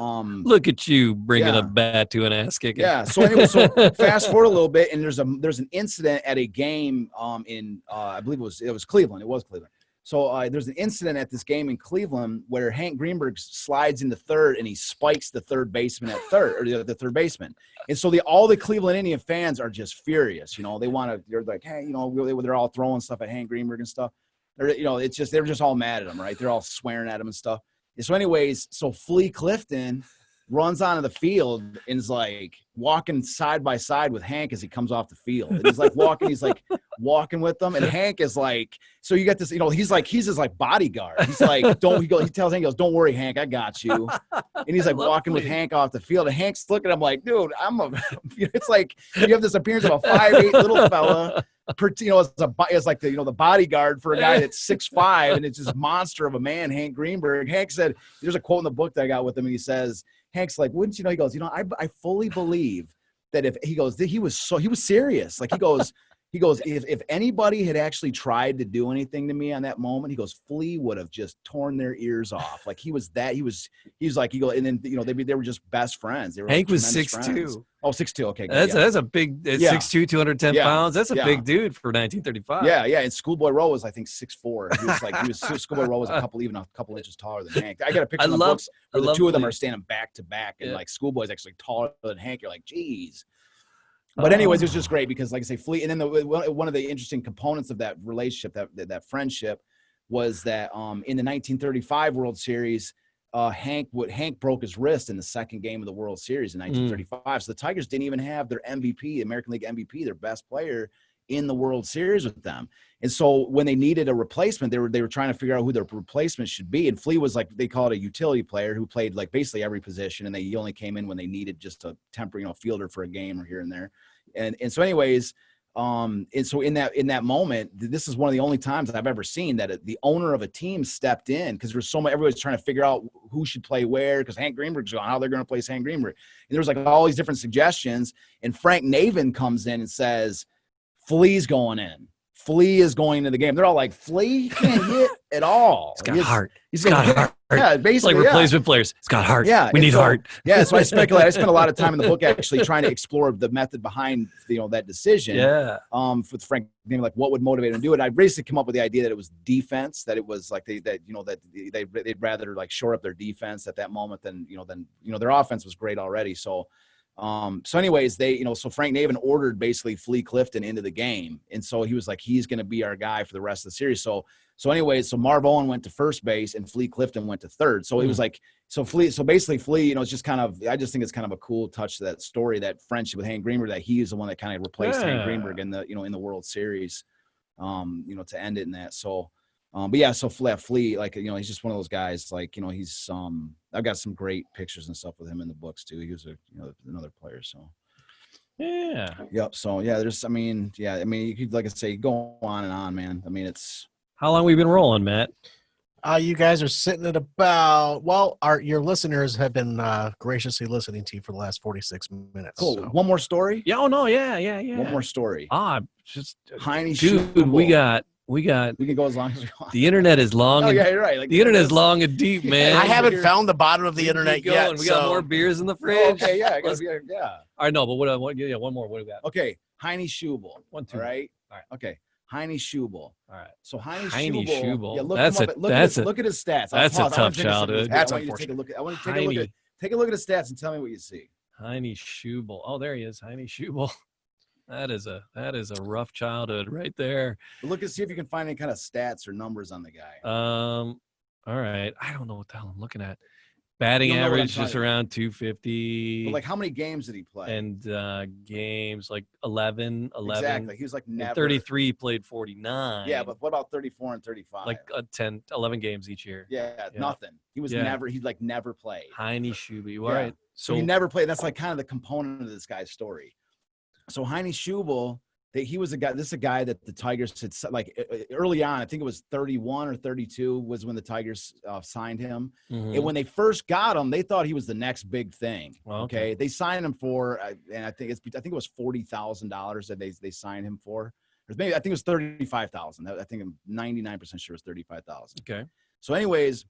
look at you bringing a bat to an ass kicking. Yeah. So anyway, fast forward a little bit, and there's an incident at a game in I believe it was Cleveland. It was Cleveland. So there's an incident at this game in Cleveland where Hank Greenberg slides into third and he spikes the third baseman at third, or the third baseman. And so all the Cleveland Indian fans are just furious. They want to. They're like, hey, they're all throwing stuff at Hank Greenberg and stuff. They're just all mad at him, right? They're all swearing at him and stuff. And so, anyways, Flea Clifton runs onto the field and is like walking side by side with Hank as he comes off the field. And he's like walking with them. And Hank is like, so you got this, he's his like bodyguard. He's like, he tells Hank, he goes, don't worry, Hank, I got you. And he's like walking with Hank off the field. And Hank's looking at him like, dude, it's like you have this appearance of a 5'8" little fella. As like the bodyguard for a guy that's 6'5", and it's this monster of a man, Hank Greenberg. Hank said, there's a quote in the book that I got with him, and he says, Hank's like, wouldn't you know? He goes, I fully believe that if he was serious. Like he goes, He goes, if anybody had actually tried to do anything to me on that moment, he goes, Flea would have just torn their ears off. Like he was like, he goes, and then, they were just best friends. They were Hank like was tremendous 6'2". friends. Oh, 6'2". Okay. Good, That's a big, 6'2", 210 pounds. That's a big dude for 1935. Yeah. Yeah. And Schoolboy Rowe was, I think, 6'4". Schoolboy Rowe was a couple inches taller than Hank. I got a picture in the books where the two of them are standing back to back, and like Schoolboy's actually taller than Hank. You're like, geez. But anyways, it was just great because, like I say, Flea, and then one of the interesting components of that relationship, that friendship, was that in the 1935 World Series, Hank broke his wrist in the second game of the World Series in 1935. So the Tigers didn't even have their MVP, American League MVP, their best player, in the World Series with them. And so when they needed a replacement, they were trying to figure out who their replacement should be. And Flea was like, they call it a utility player who played like basically every position, and he only came in when they needed just a temporary, fielder for a game or here and there. And so anyways, and so in that moment, this is one of the only times I've ever seen that the owner of a team stepped in, because there's everybody's trying to figure out who should play where, because Hank Greenberg's gone, how they're going to place Hank Greenberg. And there's like all these different suggestions, and Frank Navin comes in and says, Flea's going in. Flea is going to the game. They're all like, Flea? He can't hit at all. He's got heart. He's got heart. Yeah, basically. Like replacement players. It's got heart. Yeah. We need heart. Yeah. So I speculate. I spent a lot of time in the book actually trying to explore the method behind, that decision. Yeah. With Frank, like what would motivate him to do it. I basically come up with the idea that it was defense, that it was like they'd rather like shore up their defense at that moment than their offense was great already. So anyways, so Frank Navin ordered basically Flea Clifton into the game. And so he was like, he's going to be our guy for the rest of the series. So anyways, so Marv Owen went to first base and Flea Clifton went to third. So it was like, so basically Flea, it's just kind of, I just think it's kind of a cool touch to that story, that friendship with Hank Greenberg, that he is the one that kind of replaced Hank Greenberg in the, in the World Series, to end it in that. So, but yeah, so Flea, like, he's just one of those guys, like, he's, I've got some great pictures and stuff with him in the books too. He was another player. So, yeah. Yep. So yeah, you could, like I say, go on and on, man. I mean, it's. How long we been rolling, Matt? You guys are sitting at about, your listeners have been graciously listening to you for the last 46 minutes. Cool. So. One more story? Yeah. Oh, no. Yeah. One more story. Just Heine dude, Schubel. we can go as long as we want. The internet is long. Oh, yeah, you're right. Like, the internet is long and deep, man. I haven't found the bottom of the internet yet. We got more beers in the fridge. Oh, okay, yeah. All right, no, but one more. What do we got? Okay, Heine Schubel. 1, 2. All right. Okay. Heine Schubel. All right. So Heine Schubel. Yeah, look at his stats. That's a tough childhood. That's unfortunate. I want you to take a look at his stats and tell me what you see. Heine Schubel. Oh, there he is. Heine Schubel. That is a rough childhood right there. See if you can find any kind of stats or numbers on the guy. All right. I don't know what the hell I'm looking at. Batting average just around 250. But like, how many games did he play? And games like 11. Exactly. He was like never. 33 played 49. Yeah, but what about 34 and 35? Like 11 games each year. Yeah, nothing. He was never. He like never played. Heine Schubel. All right. So he never played. That's like kind of the component of this guy's story. So Heine Schubel, he was a guy. This is a guy that the Tigers had, like, early on. I think it was 31 or 32 was when the Tigers signed him. Mm-hmm. And when they first got him, they thought he was the next big thing. Well, okay, they signed him for, and I think it was $40,000 that they signed him for. Or maybe I think it was $35,000. I think I'm 99% sure it was $35,000. Okay. So, anyways,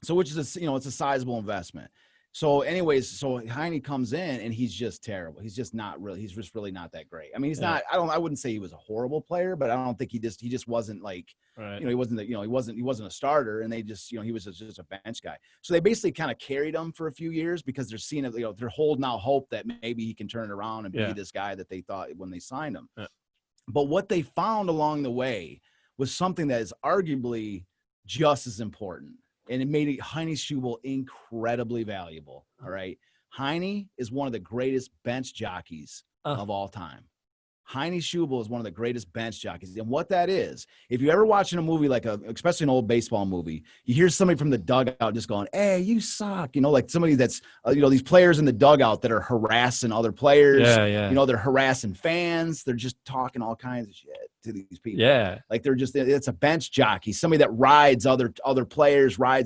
which is it's a sizable investment. So anyways, so Heine comes in and he's just terrible. He's just really not that great. I mean, he's not, I wouldn't say he was a horrible player, but I don't think he just wasn't like, right. He wasn't a starter, and they just, he was just a bench guy. So they basically kind of carried him for a few years because they're seeing it, they're holding out hope that maybe he can turn it around and be this guy that they thought when they signed him. Yeah. But what they found along the way was something that is arguably just as important. And it made Heine Schubel incredibly valuable. All right. Heine is one of the greatest bench jockeys of all time. Heine Schubel is one of the greatest bench jockeys. And what that is, if you're ever watching a movie, especially an old baseball movie, you hear somebody from the dugout just going, "Hey, you suck." Like somebody that's, these players in the dugout that are harassing other players. Yeah. They're harassing fans. They're just talking all kinds of shit to these people. Yeah. Like it's a bench jockey, somebody that rides other players, they're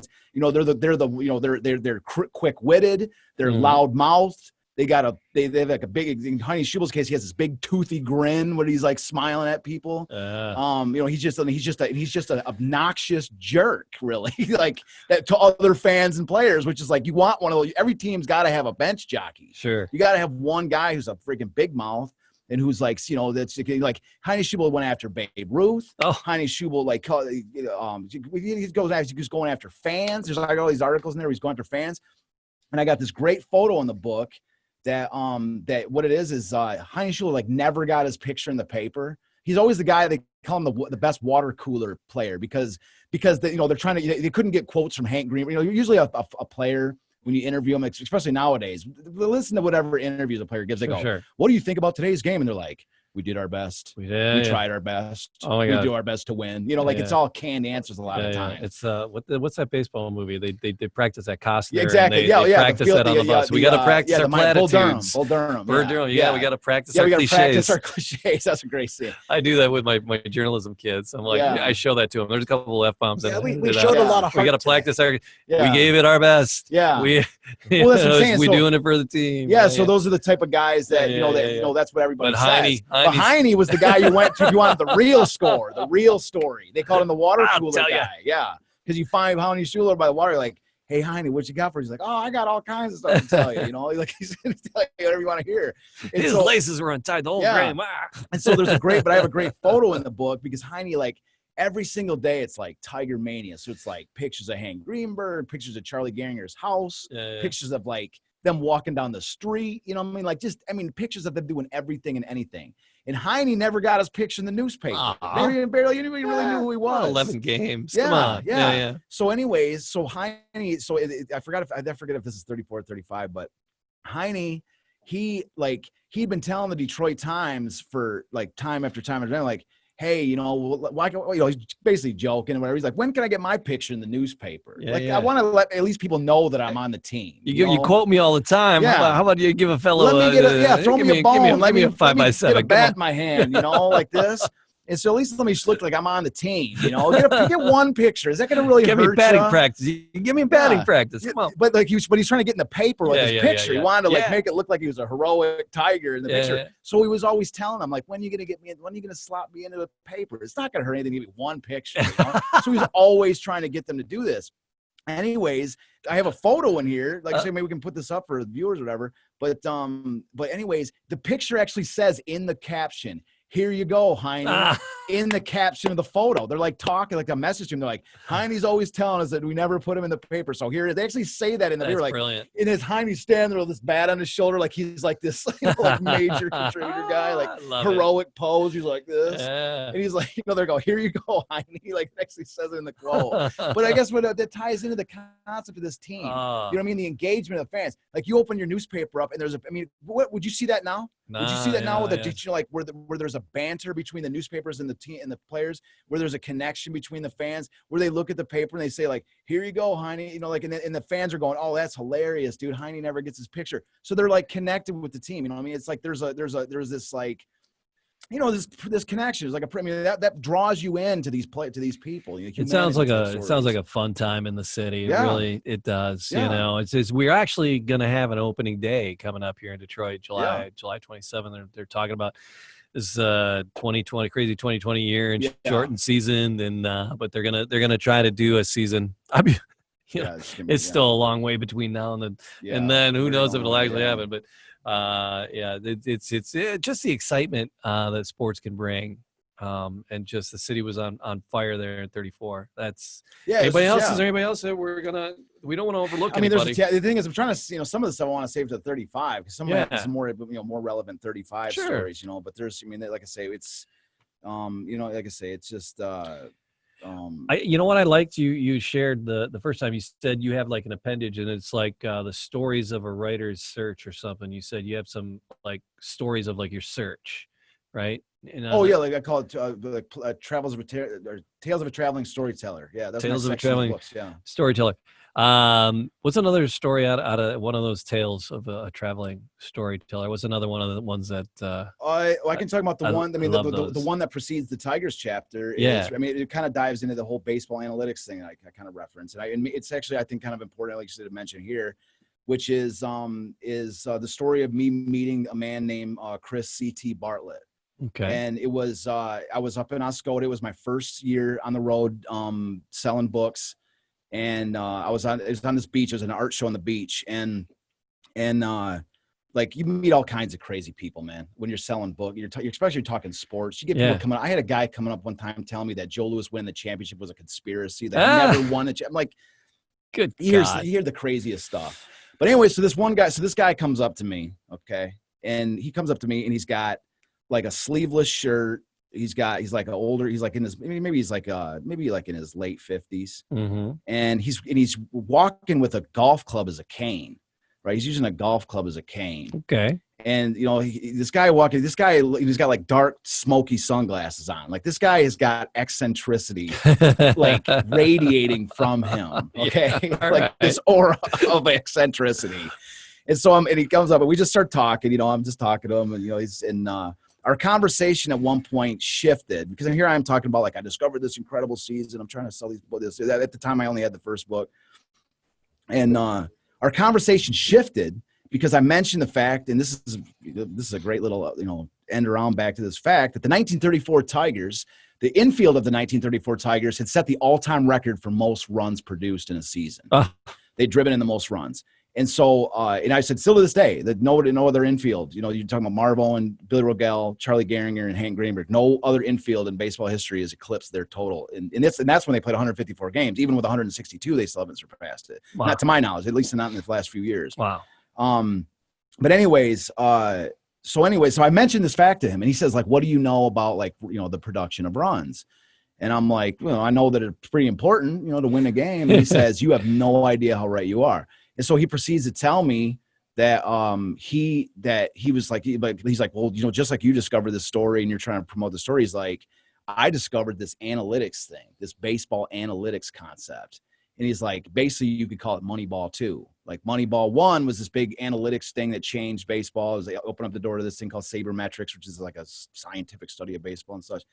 quick-witted, they're loud-mouthed. They have like a big, in Honey Schubel's case, he has this big toothy grin where he's like smiling at people. He's just an obnoxious jerk, really, like that to other fans and players, which is like, you want one of those. Every team's got to have a bench jockey. Sure. You got to have one guy who's a freaking big mouth and who's like, that's like Heine Schubel went after Babe Ruth. Heine Schubel, he's going after fans. There's like all these articles in there where he's going after fans. And I got this great photo in the book that what it is Heine Schubel like never got his picture in the paper. He's always the guy they call him the best water cooler player because they're trying to, they couldn't get quotes from Hank Green. Usually a player, when you interview them, especially nowadays, listen to whatever interviews a player gives. They go, "What do you think about today's game?" And they're like, "We did our best. We tried our best. Oh my God. We do our best to win." It's all canned answers a lot of times. It's what's that baseball movie? They practice at Costner. Exactly. They practice that on the bus. We got to practice our platitudes. Bull Durham. Yeah, we got to practice our we cliches. Practice our cliches. That's a great scene. I do that with my journalism kids. I'm like, I show that to them. There's a couple of F-bombs. We showed a lot of heart. We got to practice our. We gave it our best. Yeah. That's what I'm saying. We're doing it for the team. Yeah. So those are the type of guys that that's what everybody says. But Heine was the guy you went to if you wanted the real score, the real story. They called him the water cooler guy. Yeah. Because you find Heine Schubel by the water, you're like, "Hey, Heine, what you got for?" He's like, "Oh, I got all kinds of stuff to tell you." Like he's going to tell you whatever you want to hear. And his laces were untied the whole game. And so I have a great photo in the book because Heine, like every single day, it's like Tiger Mania. So it's like pictures of Hank Greenberg, pictures of Charlie Gehringer's house, pictures of like them walking down the street. You know what I mean? Like pictures of them doing everything and anything. And Heine never got his picture in the newspaper. Barely anybody really knew who he was. 11 games. Yeah, come on. Yeah. So anyways, Heine, I forget if this is 34 or 35, but Heine, he'd been telling the Detroit Times for like time after time after time, like, "Hey, why he's basically joking or whatever. He's like, when can I get my picture in the newspaper? I want to let at least people know that I'm on the team. You quote me all the time. Yeah. How about you give a fellow? Throw me a bone. Let me a 5x7. Get a bat in my hand, like this. And so at least let me look like I'm on the team. Get one picture. Is that going to really give hurt me batting practice? Give me batting practice. Come on. But he's trying to get in the paper with his picture. He wanted to make it look like he was a heroic Tiger in the picture. Yeah. So he was always telling him, like, when are you going to get me in? When are you going to slot me into the paper? It's not going to hurt anything to give me one picture. So he was always trying to get them to do this. Anyways, I have a photo in here. Like I say, maybe we can put this up for the viewers or whatever. But anyways, the picture actually says in the caption, "Here you go, Heine," in the caption of the photo. They're like talking, like a message to him. They're like, "Heine's always telling us that we never put him in the paper." So here, they actually say that in the paper. Like, brilliant. And his Heine's standing there with this bat on his shoulder, like he's like this like major contributor guy, like heroic pose. He's like this. Yeah. And he's like, they're going, "Here you go, Heine." He like actually says it in the quote. But I guess that ties into the concept of this team. You know what I mean? The engagement of the fans. Like you open your newspaper up and what would you see that now? Would you see that now where there's a banter between the newspapers and the team and the players, where there's a connection between the fans, where they look at the paper and they say like, "Here you go, Heine," and the fans are going, "Oh, that's hilarious, dude. Heine never gets his picture." So they're like connected with the team. You know what I mean? It's like there's this like, this connection is like that draws you into these people. It sounds like a fun time in the city. It really, it does. Yeah. We're actually going to have an opening day coming up here in Detroit, July 27th. They're talking about this 2020 crazy 2020 year and shortened season, and but they're gonna try to do a season. It's still a long way between now and then who knows if it'll actually happen, but. It's just the excitement that sports can bring, and just the city was on fire there in 34. That's anybody else? Is there anybody else that we don't want to overlook? Anybody? The thing is, I'm trying to some of the stuff I want to save to 35 because some of it's more more relevant 35 stories. But there's like I say, it's like I say, it's just. What I liked you shared the first time. You said you have like an appendage and it's like the stories of a writer's search or something. You said you have some like stories of like your search, right? Like I call it Tales of a Traveling Storyteller. Yeah, that's Tales of a Traveling Storyteller. What's another story out of one of those tales of a traveling storyteller? What's another one of the ones that I can talk about the one. The one that precedes the Tigers chapter. It kind of dives into the whole baseball analytics thing I kind of reference, and it's actually I think kind of important, like you said, to mention here. which is the story of me meeting a man named Chris C.T. Bartlett. Okay. And it was I was up in Oscoda. It was my first year on the road selling books, and it was on this beach. It was an art show on the beach, and like you meet all kinds of crazy people, man. When you're selling books, you're especially talking sports. You get people coming. I had a guy coming up one time telling me that Joe Louis winning the championship was a conspiracy, that he never won it. I'm like, good. You hear the craziest stuff. But anyway, so this guy comes up to me, okay, and he comes up to me and he's got like a sleeveless shirt. He's like in his maybe in his late 50s, and he's walking with a golf club as a cane. Right, he's using a golf club as a cane. Okay. And he's got like dark, smoky sunglasses on. Like this guy has got eccentricity, like radiating from him. Okay, this aura of eccentricity. And so and he comes up and we just start talking. I'm just talking to him, and he's in. Our conversation at one point shifted because here I am talking about like I discovered this incredible season. I'm trying to sell these books. At the time, I only had the first book, and our conversation shifted because I mentioned the fact, and this is a great little end around back to this fact that the 1934 Tigers, the infield of the 1934 Tigers, had set the all-time record for most runs produced in a season. They'd driven in the most runs. And so, and I said, still to this day, that no other infield, you're talking about Marvo and Billy Rogel, Charlie Gehringer, and Hank Greenberg. No other infield in baseball history has eclipsed their total. And that's when they played 154 games. Even with 162, they still haven't surpassed it. Wow. Not to my knowledge, at least not in the last few years. Wow. But anyways, so I mentioned this fact to him, and he says, like, what do you know about, like, the production of runs? And I'm like, I know that it's pretty important, to win a game. And he says, you have no idea how right you are. And so he proceeds to tell me that he was like, he's like, well, just like you discovered this story and you're trying to promote the story, he's like, I discovered this analytics thing, this baseball analytics concept. And he's like, basically you could call it Moneyball 2. Like Moneyball 1 was this big analytics thing that changed baseball. They opened up the door to this thing called sabermetrics, which is like a scientific study of baseball and such.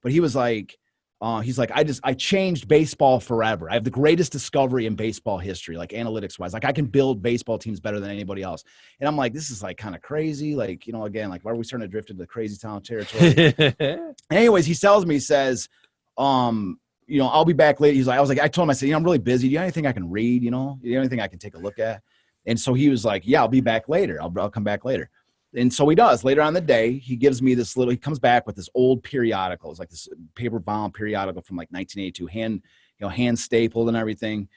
But he was like, I changed baseball forever. I have the greatest discovery in baseball history, like analytics wise. Like I can build baseball teams better than anybody else. And I'm like, this is like kind of crazy. Like, again, like why are we starting to drift into crazy town territory? Anyways, he tells me, he says, I'll be back later. He's like, I told him, I said, I'm really busy. Do you have anything I can read? Do you have anything I can take a look at? And so he was like, yeah, I'll be back later. I'll come back later. And so he does. Later on in the day, he gives me he comes back with this old periodical. It's like this paper-bound periodical from like 1982, hand stapled and everything.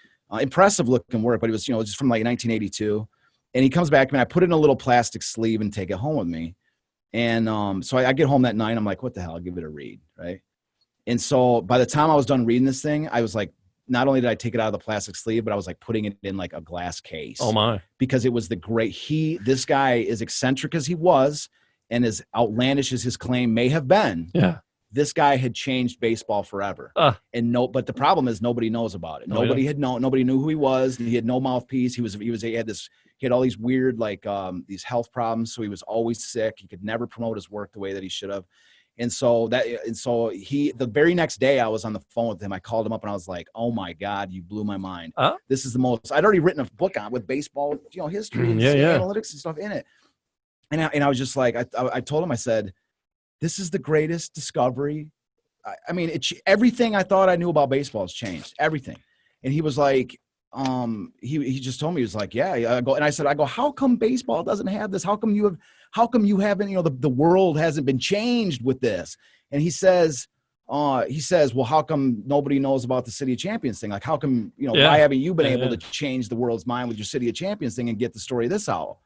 Impressive looking work, but it was, just from like 1982. And he comes back and I put it in a little plastic sleeve and take it home with me. And so I get home that night. I'm like, what the hell? I'll give it a read, right? And so by the time I was done reading this thing, I was like, not only did I take it out of the plastic sleeve, but I was like putting it in like a glass case. Oh my. Because it was this guy, as eccentric as he was and as outlandish as his claim may have been. Yeah. This guy had changed baseball forever. But the problem is nobody knows about it. Nobody knew who he was. He had no mouthpiece. He had all these weird, like these health problems. So he was always sick. He could never promote his work the way that he should have. And so the very next day I was on the phone with him. I called him up and I was like, oh my God, you blew my mind. This is the most, I'd already written a book on with baseball, history and analytics and stuff in it. And I was just like, I told him, I said, this is the greatest discovery. I mean, everything I thought I knew about baseball has changed, everything. And he was like, he just told me, he was like, yeah, I said, how come baseball doesn't have this? How come you haven't, the world hasn't been changed with this? And he says, well, how come nobody knows about the City of Champions thing? Like, how come, why haven't you been able to change the world's mind with your City of Champions thing and get the story of this out?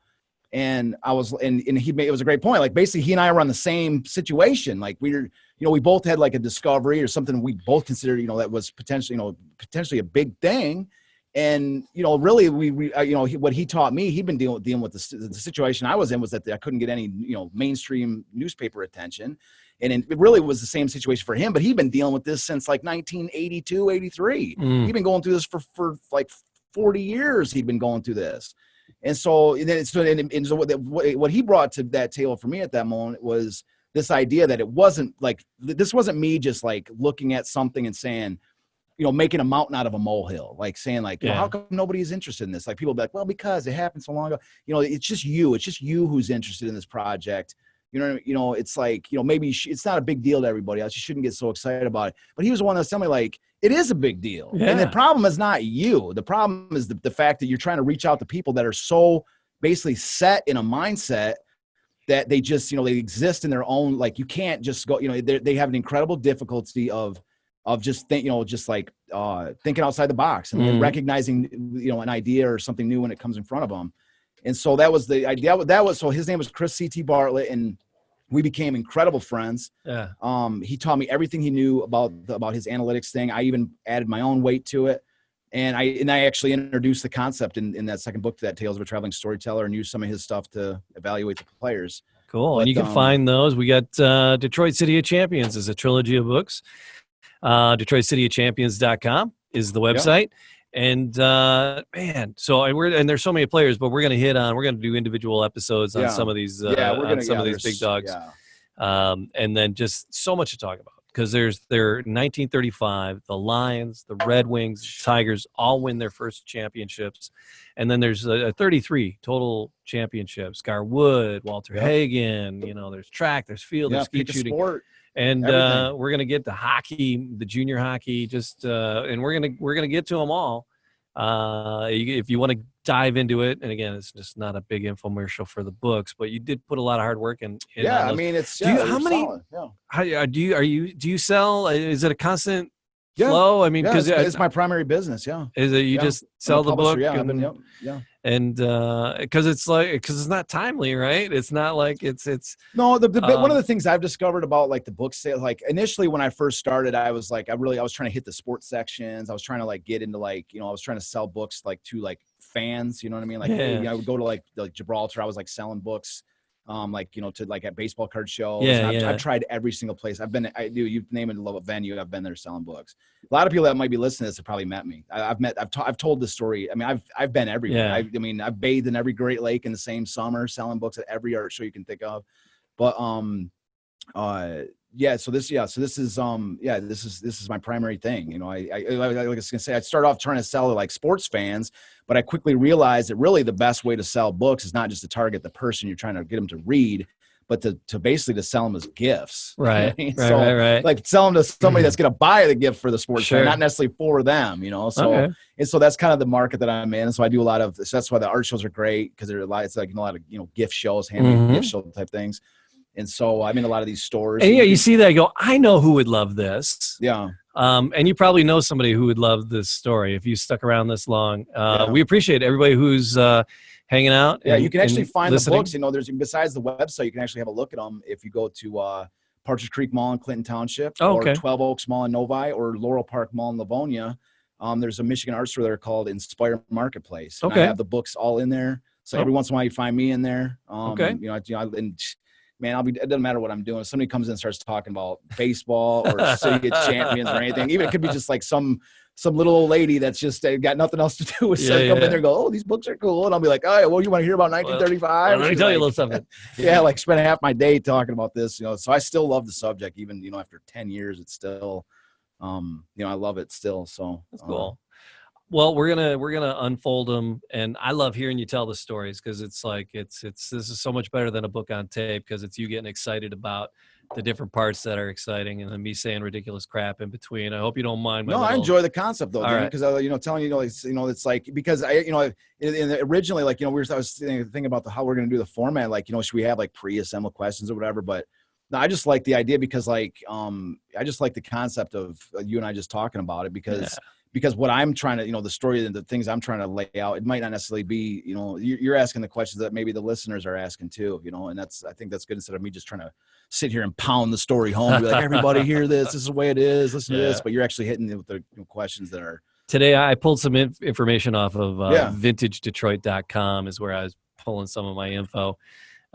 And it was a great point. Like, basically he and I were on the same situation. Like we both had like a discovery or something we both considered, that was potentially a big thing. And, really what he taught me, he'd been dealing with the situation I was in was that I couldn't get any, mainstream newspaper attention. And it really was the same situation for him, but he'd been dealing with this since like 1982, 83. He'd been going through this for like 40 years. He'd been going through this. And so what he brought to that table for me at that moment was this idea that it wasn't like, this wasn't me just like looking at something and saying, making a mountain out of a molehill, like saying like, how come nobody is interested in this? Like people be like, well, because it happened so long ago. It's just you who's interested in this project. It's like, maybe it's not a big deal to everybody else. You shouldn't get so excited about it. But he was the one that's telling me like, it is a big deal. Yeah. And the problem is not you. The problem is the fact that you're trying to reach out to people that are so basically set in a mindset that they just, they exist in their own, like you can't just go, they have an incredible difficulty of just thinking outside the box and recognizing, an idea or something new when it comes in front of them. And so that was the idea. So his name was Chris C.T. Bartlett, and we became incredible friends. Yeah. He taught me everything he knew about his analytics thing. I even added my own weight to it. And I actually introduced the concept in that second book to that Tales of a Traveling Storyteller, and used some of his stuff to evaluate the players. Cool. And you can find those. We got Detroit City of Champions is a trilogy of books. DetroitCityOfChampions.com is the website. Yep. And and there's so many players, but we're going to do individual episodes on some of these, these big dogs. Yeah. And then just so much to talk about, because they're 1935, the Lions, the Red Wings, Tigers all win their first championships. And then there's 33 total championships. Gar Wood, Walter Hagen, there's track, there's field, there's skeet shooting. Sport. And we're gonna get to hockey, the junior hockey, and we're gonna get to them all. If you want to dive into it, and again, it's just not a big infomercial for the books, but you did put a lot of hard work in. Yeah, I mean, it's how many? Solid, do you sell? Is it a constant flow? I mean, because it's my primary business. Yeah, is it you just sell the book? Yeah, and because it's not timely, right? It's not like it's no. One of the things I've discovered about like the book sale, like initially when I first started, I was like I was trying to hit the sports sections. I was trying to like get into I was trying to sell books like to like fans. You know what I mean? Like I would go to like Gibraltar. I was like selling books. To like at baseball card shows. I've tried every single place. You name it, a venue. I've been there selling books. A lot of people that might be listening to this have probably met me. I've told this story. I mean, I've been everywhere. Yeah. I've bathed in every Great Lake in the same summer, selling books at every art show you can think of. But, this is my primary thing. I was gonna say, I started off trying to sell to like sports fans, but I quickly realized that really the best way to sell books is not just to target the person you're trying to get them to read, but to basically to sell them as gifts. Right. Right. Like sell them to somebody that's going to buy the gift for the sports fan, not necessarily for them, So, and so that's kind of the market that I'm in. And so I do a lot of, so that's why the art shows are great, because it's like a lot of, gift shows, handmade gift show type things. And so I'm in a lot of these stores. And you see that, I go, I know who would love this. Yeah. And you probably know somebody who would love this story if you stuck around this long. We appreciate everybody who's hanging out. Yeah, you can actually find the books. There's besides the website, you can actually have a look at them if you go to Partridge Creek Mall in Clinton Township, or 12 Oaks Mall in Novi, or Laurel Park Mall in Livonia. There's a Michigan art store there called Inspire Marketplace. And I have the books all in there. So every once in a while you find me in there. Man, it doesn't matter what I'm doing. If somebody comes in and starts talking about baseball or City of Champions or anything, even it could be just like some little old lady that's just got nothing else to do with come in there and go, oh, these books are cool. And I'll be like, oh, yeah, well, you want to hear about 1935? Let me tell you a little something. Like spend half my day talking about this, So I still love the subject, even, after 10 years, it's still, I love it still. So that's cool. Well, we're gonna unfold them, and I love hearing you tell the stories, because it's like this is so much better than a book on tape, because it's you getting excited about the different parts that are exciting, and then me saying ridiculous crap in between. I hope you don't mind. I enjoy the concept though, because telling it's like, because originally, like, I was thinking about how we're gonna do the format, like, should we have like pre-assembled questions or whatever, but. No, I just like the idea, because like I just like the concept of you and I just talking about it, because what I'm trying to, the story and the things I'm trying to lay out, it might not necessarily be, you're asking the questions that maybe the listeners are asking too, and I think that's good, instead of me just trying to sit here and pound the story home, be like, everybody hear this is the way it is, listen to this, but you're actually hitting it with the questions that are. Today I pulled some information off of vintagedetroit.com is where I was pulling some of my info.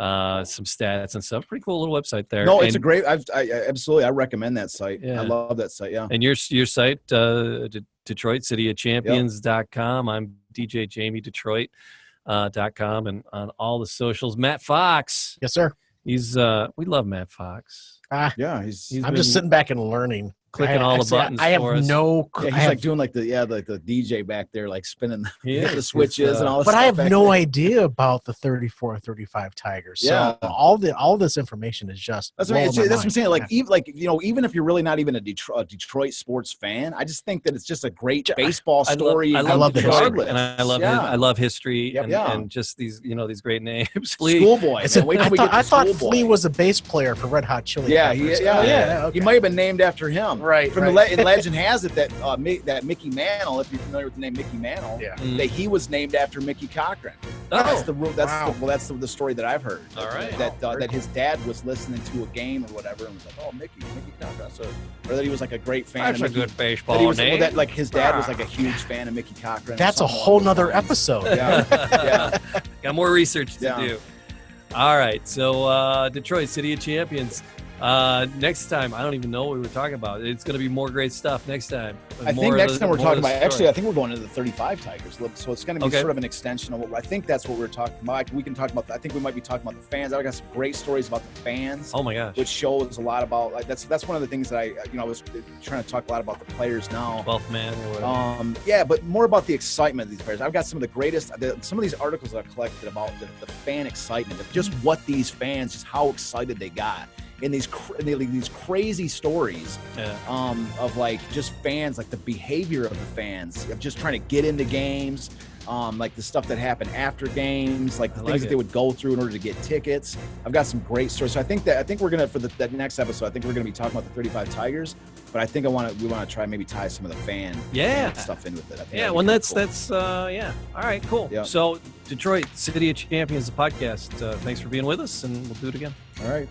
Some stats and stuff. Pretty cool little website there. No, it's a great. I absolutely. I recommend that site. Yeah. I love that site. Yeah. And your site, DetroitCityOfChampions.com. I'm DJ Jamie Detroit.com, and on all the socials. Matt Fox. Yes, sir. He's we love Matt Fox. Yeah, I'm just sitting back and learning. clicking all the buttons. I have for us. no. Yeah, he's like doing like the DJ back there, like spinning the switches and all. But I have no idea about the 34-35 Tigers. So Yeah. all this information is just. That's what I'm saying. Like even if you're really not even a Detroit sports fan, I just think that it's just a great baseball story. I love the history, regardless. and I love history, and just these these great names. Schoolboy. I thought Flea was a bass player for Red Hot Chili Peppers. Okay. He might have been named after him. Right. From the legend has it that that Mickey Mantle, if you're familiar with the name Mickey Mantle, that he was named after Mickey Cochran. That's the story that I've heard. All right. That his dad was listening to a game or whatever and was like, oh, Mickey Cochran. So, or that he was like a great fan. That's of Mickey. A good baseball name. That like his dad was like a huge fan of Mickey Cochran. That's a whole nother episode. Yeah. Got more research to do. All right. So Detroit, City of Champions. Next time, I don't even know what we were talking about. It's going to be more great stuff next time. I think next time we're talking about, actually, I think we're going into the 35 Tigers. So it's going to be sort of an extension of what I think that's what we're talking about. We can talk about, I think we might be talking about the fans. I've got some great stories about the fans. Oh my gosh. Which shows a lot about, like, that's one of the things that I was trying to talk a lot about the players now. 12th man or whatever. But more about the excitement of these players. I've got some of the greatest, some of these articles that I've collected about the fan excitement of just what these fans, just how excited they got. In these crazy stories of like just fans, like the behavior of the fans of just trying to get into games, like the stuff that happened after games, like the things that they would go through in order to get tickets. I've got some great stories. So I think we're gonna for that next episode. I think we're gonna be talking about the 35 Tigers, but I think we want to try maybe tie some of the fan stuff in with it. I think that's all right, cool. Yeah. So Detroit, City of Champions, the podcast. Thanks for being with us, and we'll do it again. All right.